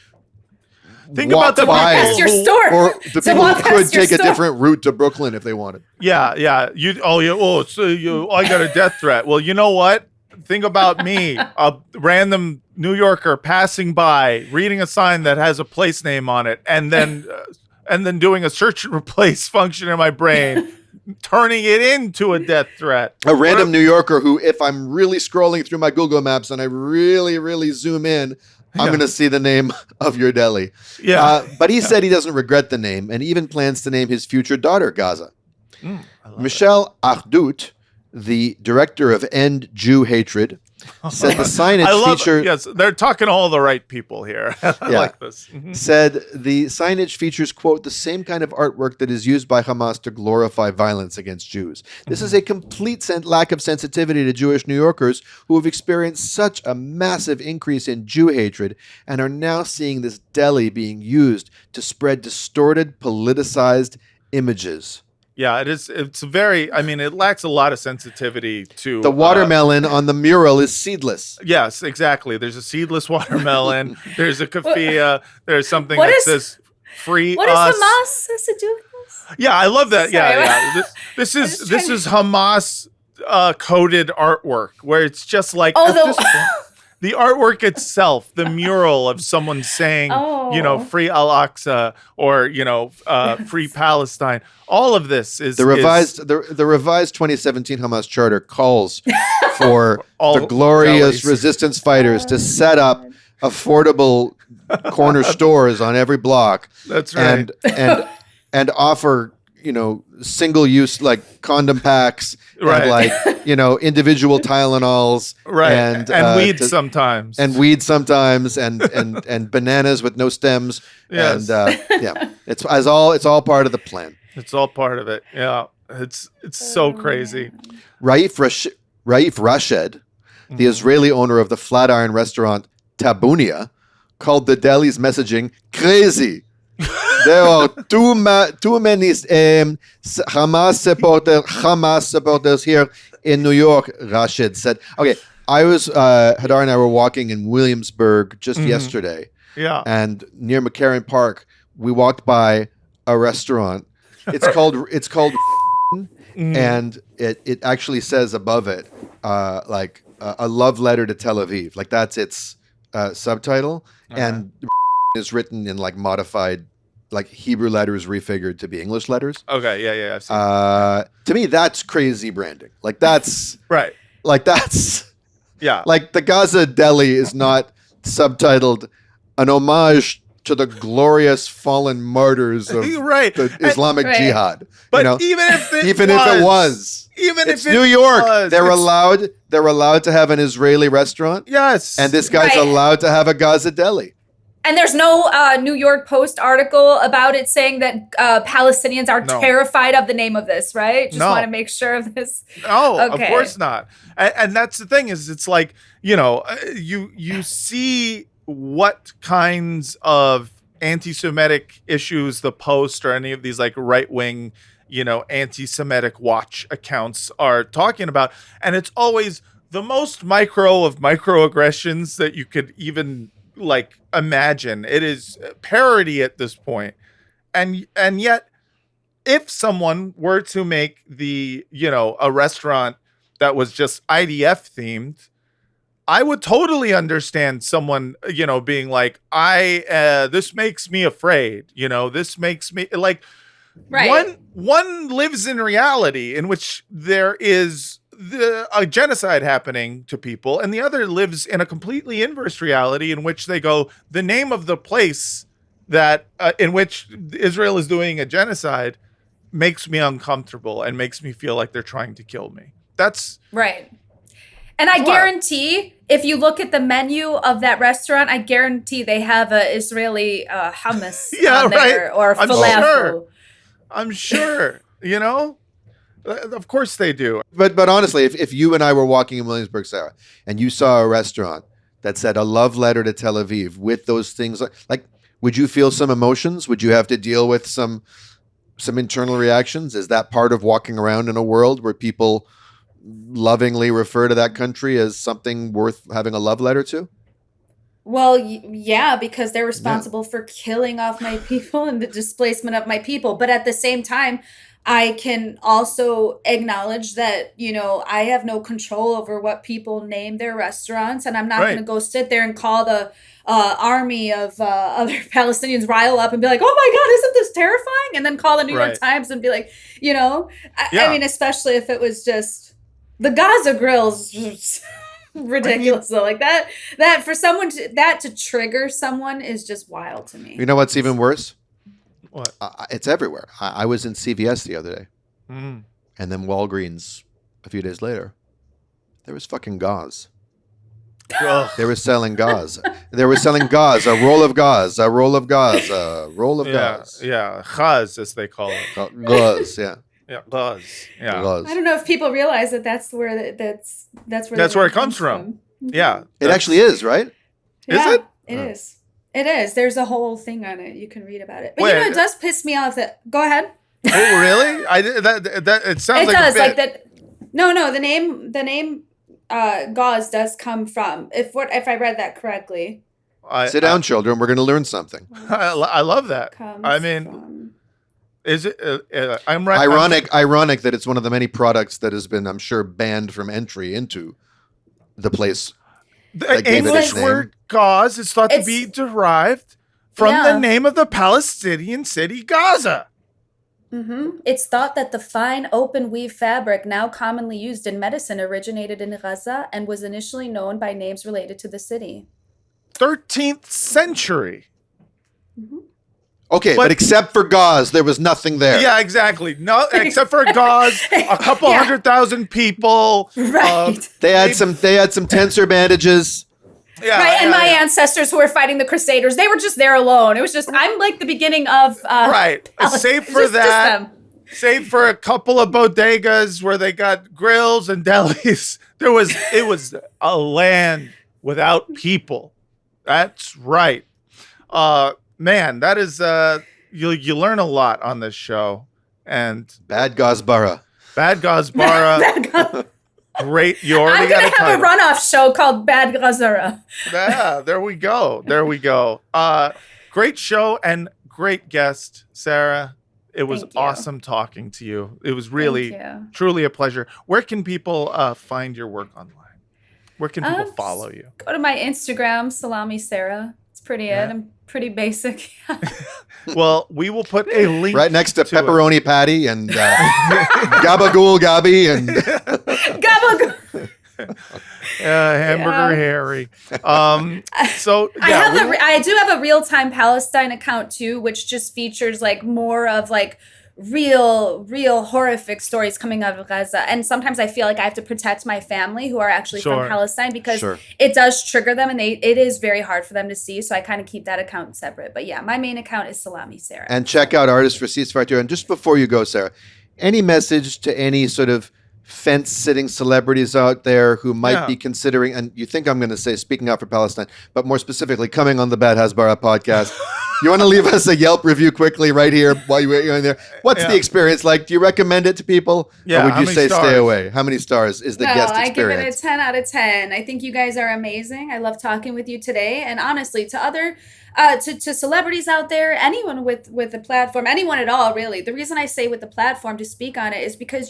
Think about the walk past your store. Or the people who could take a different route to Brooklyn if they wanted. Yeah. I got a death threat. Well, you know what? Think about me, a random New Yorker passing by, reading a sign that has a place name on it, and then doing a search and replace function in my brain, turning it into a death threat. A random New Yorker who, if I'm really scrolling through my Google Maps and I really, really zoom in, I'm going to see the name of your deli. Yeah. But he said he doesn't regret the name and even plans to name his future daughter Gaza. Michelle Ardout, the director of End Jew Hatred, said the signage feature... Yes, they're talking to all the right people here. I like this. Said the signage features, quote, the same kind of artwork that is used by Hamas to glorify violence against Jews. This is a complete lack of sensitivity to Jewish New Yorkers who have experienced such a massive increase in Jew hatred and are now seeing this deli being used to spread distorted, politicized images Yeah, it is. It's very. I mean, it lacks a lot of sensitivity to The watermelon on the mural is seedless. Yes, exactly. There's a seedless watermelon. There's a keffiyeh. There's something What that is- says "free What us." does Hamas has to do with this? Yeah, I love that. Sorry. Yeah. This I'm is just this trying is Hamas coded artwork where it's just like Oh, at the- this point, the artwork itself, the mural of someone saying, Oh. free Al-Aqsa or free Palestine. All of this is The revised 2017 Hamas charter calls for All the glorious delis. resistance fighters to set up affordable corner stores on every block. That's right. And offer single use like condom packs Right. and like individual Tylenols Right. and weed sometimes. and weed sometimes and bananas with no stems. Yes. And it's all part of the plan. It's all part of it. Yeah. It's so crazy. Raif Rashed, the Israeli owner of the Flatiron restaurant Tabunia, called the deli's messaging crazy. There are too many Hamas supporters here in New York, Rashid said. Okay, Hadar and I were walking in Williamsburg just yesterday. Yeah. And near McCarran Park, we walked by a restaurant. It's called and it actually says above it like a love letter to Tel Aviv. Like that's its subtitle. And is written in like modified like Hebrew letters refigured to be English letters. Okay, yeah, I've seen To me, that's crazy branding. Like that's right. Like that's Yeah. like the Gaza Deli is not subtitled an homage to the glorious fallen martyrs of Right. the Islamic Right. Jihad. But even if it was, even it's if it New York. was, They're it's- allowed to have an Israeli restaurant, Yes. and this guy's Right. allowed to have a Gaza Deli. And there's no New York Post article about it saying that Palestinians are No. terrified of the name of this, right? Just No. want to make sure of this. No, Okay. of course not. And that's the thing is it's like, you see what kinds of anti-Semitic issues the Post or any of these like right-wing, anti-Semitic watch accounts are talking about. And it's always the most micro of microaggressions that you could even like imagine. It is parody at this point. And yet if someone were to make a restaurant that was just IDF themed, I would totally understand someone, being like, this makes me afraid. This makes me like, Right. one lives in reality in which there is a genocide happening to people, and the other lives in a completely inverse reality in which they go, the name of the place that in which Israel is doing a genocide makes me uncomfortable and makes me feel like they're trying to kill me. That's Right. And I guarantee if you look at the menu of that restaurant, I guarantee they have a Israeli hummus Yeah, on there right. or I'm falafel. sure. I'm sure, of course they do. But honestly, if you and I were walking in Williamsburg, Sarah, and you saw a restaurant that said a love letter to Tel Aviv with those things, like would you feel some emotions? Would you have to deal with some internal reactions? Is that part of walking around in a world where people lovingly refer to that country as something worth having a love letter to? Well, yeah, because they're responsible for killing off my people and the displacement of my people. But at the same time, I can also acknowledge that, I have no control over what people name their restaurants. And I'm not going to go sit there and call the army of other Palestinians rile up and be like, oh my God, isn't this terrifying? And then call the New York Times and be like, I mean, especially if it was just the Gaza grill's ridiculous. Though. Like that for someone to trigger someone is just wild to me. You know what's even worse? What? It's everywhere. I was in CVS the other day, Mm. and then Walgreens a few days later. There was fucking gauze. They were selling gauze. They were selling gauze, a roll of gauze, a roll of gauze, a roll of gauze. Yeah, chaz as they call it. Gauze, yeah. Yeah, gauze. Yeah. Gauze. I don't know if people realize that that's where that's where That's where it comes from. Yeah. It actually is, right? Yeah, it? It is. It is. There's a whole thing on it. You can read about it. But Wait, it does piss me off that. Go ahead. Oh, really? That it sounds It like does a bit. like that. No, the name gauze does come from, if I read that correctly. Sit down, children. We're going to learn something. I love that. Comes I mean, from. is it? I'm right. Ironic that it's one of the many products that has been, I'm sure, banned from entry into the place. The English word gauze is thought to be derived from the name of the Palestinian city Gaza. Mm-hmm. It's thought that the fine open weave fabric now commonly used in medicine originated in Gaza and was initially known by names related to the city. 13th century. Mm-hmm. Okay, but except for gauze, there was nothing there. Yeah, exactly. No, except for gauze, a couple 100,000 people. Right. They had some tensor bandages. Yeah, right, and my ancestors who were fighting the Crusaders, they were just there alone. It was just, I'm like the beginning of right. Save for that. Save for a couple of bodegas where they got grills and delis. It was a land without people. That's right. Man, that is you learn a lot on this show. And Bad Gazbara. Great. You already got a title. I'm gonna have a runoff show called Bad Gazara. Yeah, there we go. Great show and great guest, Sarah. It was awesome talking to you. It was really, truly a pleasure. Where can people find your work online? Where can people follow you? Go to my Instagram, Salami Sarah. It's pretty it. I'm pretty basic. Well, we will put a link right next to Pepperoni Patty and Gabagool Gabi and Gabagool. Hamburger Harry. So yeah, I do have a real-time Palestine account too, which just features like more of like real horrific stories coming out of Gaza. And sometimes I feel like I have to protect my family who are actually from Palestine because it does trigger them and it is very hard for them to see. So I kind of keep that account separate. But yeah, my main account is Salami Sarah. And check out Artists for Ceasefire too. And just before you go, Sarah, any message to any sort of fence-sitting celebrities out there who might be considering, and you think I'm going to say speaking out for Palestine, but more specifically coming on the Bad Hasbara podcast, you want to leave us a Yelp review quickly right here while you're in there? What's the experience like? Do you recommend it to people? Yeah, or would you say stay away? How many stars is the guest experience? I give it a 10 out of 10. I think you guys are amazing. I love talking with you today. And honestly, to other to celebrities out there, anyone with a platform, anyone at all, really. The reason I say with the platform to speak on it is because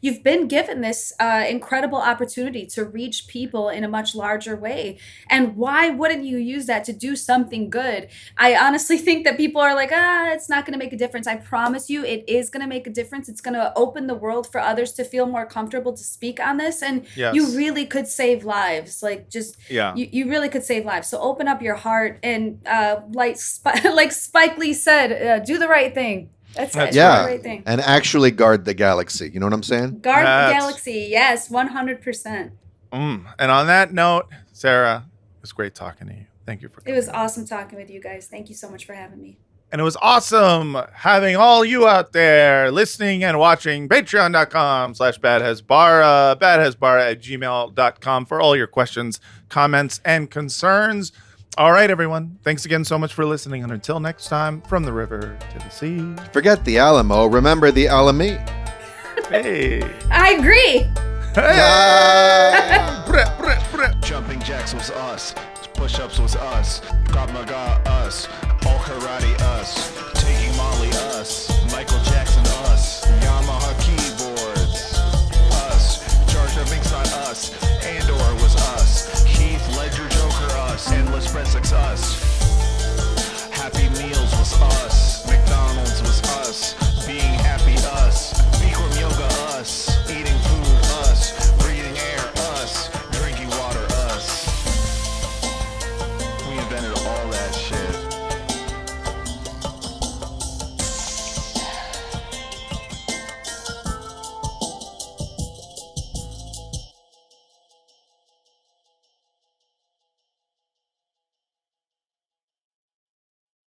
you've been given this incredible opportunity to reach people in a much larger way. And why wouldn't you use that to do something good? I honestly think that people are like, it's not going to make a difference. I promise you, it is going to make a difference. It's going to open the world for others to feel more comfortable to speak on this. And you really could save lives. Like you really could save lives. So open up your heart and like Spike Lee said, do the right thing. That's it. Yeah. Do the right thing. And actually guard the galaxy. You know what I'm saying? Guard the galaxy. Yes, 100%. And on that note, Sarah, it was great talking to you. Thank you for coming. It was awesome talking with you guys. Thank you so much for having me. And it was awesome having all you out there listening and watching. Patreon.com/badhasbara, badhasbara@gmail.com for all your questions, comments, and concerns. All right, everyone. Thanks again so much for listening. And until next time, from the river to the sea. Forget the Alamo. Remember the Alami. Hey. I agree. Jumping jacks was us. Push-ups was us. Krav Maga us. All karate us. Taking Molly us. Michael Jackson us. Yamaha keyboards us. Jar Jar Binks on us. Andor was us. Heath Ledger Joker us. Endless Breadsticks us.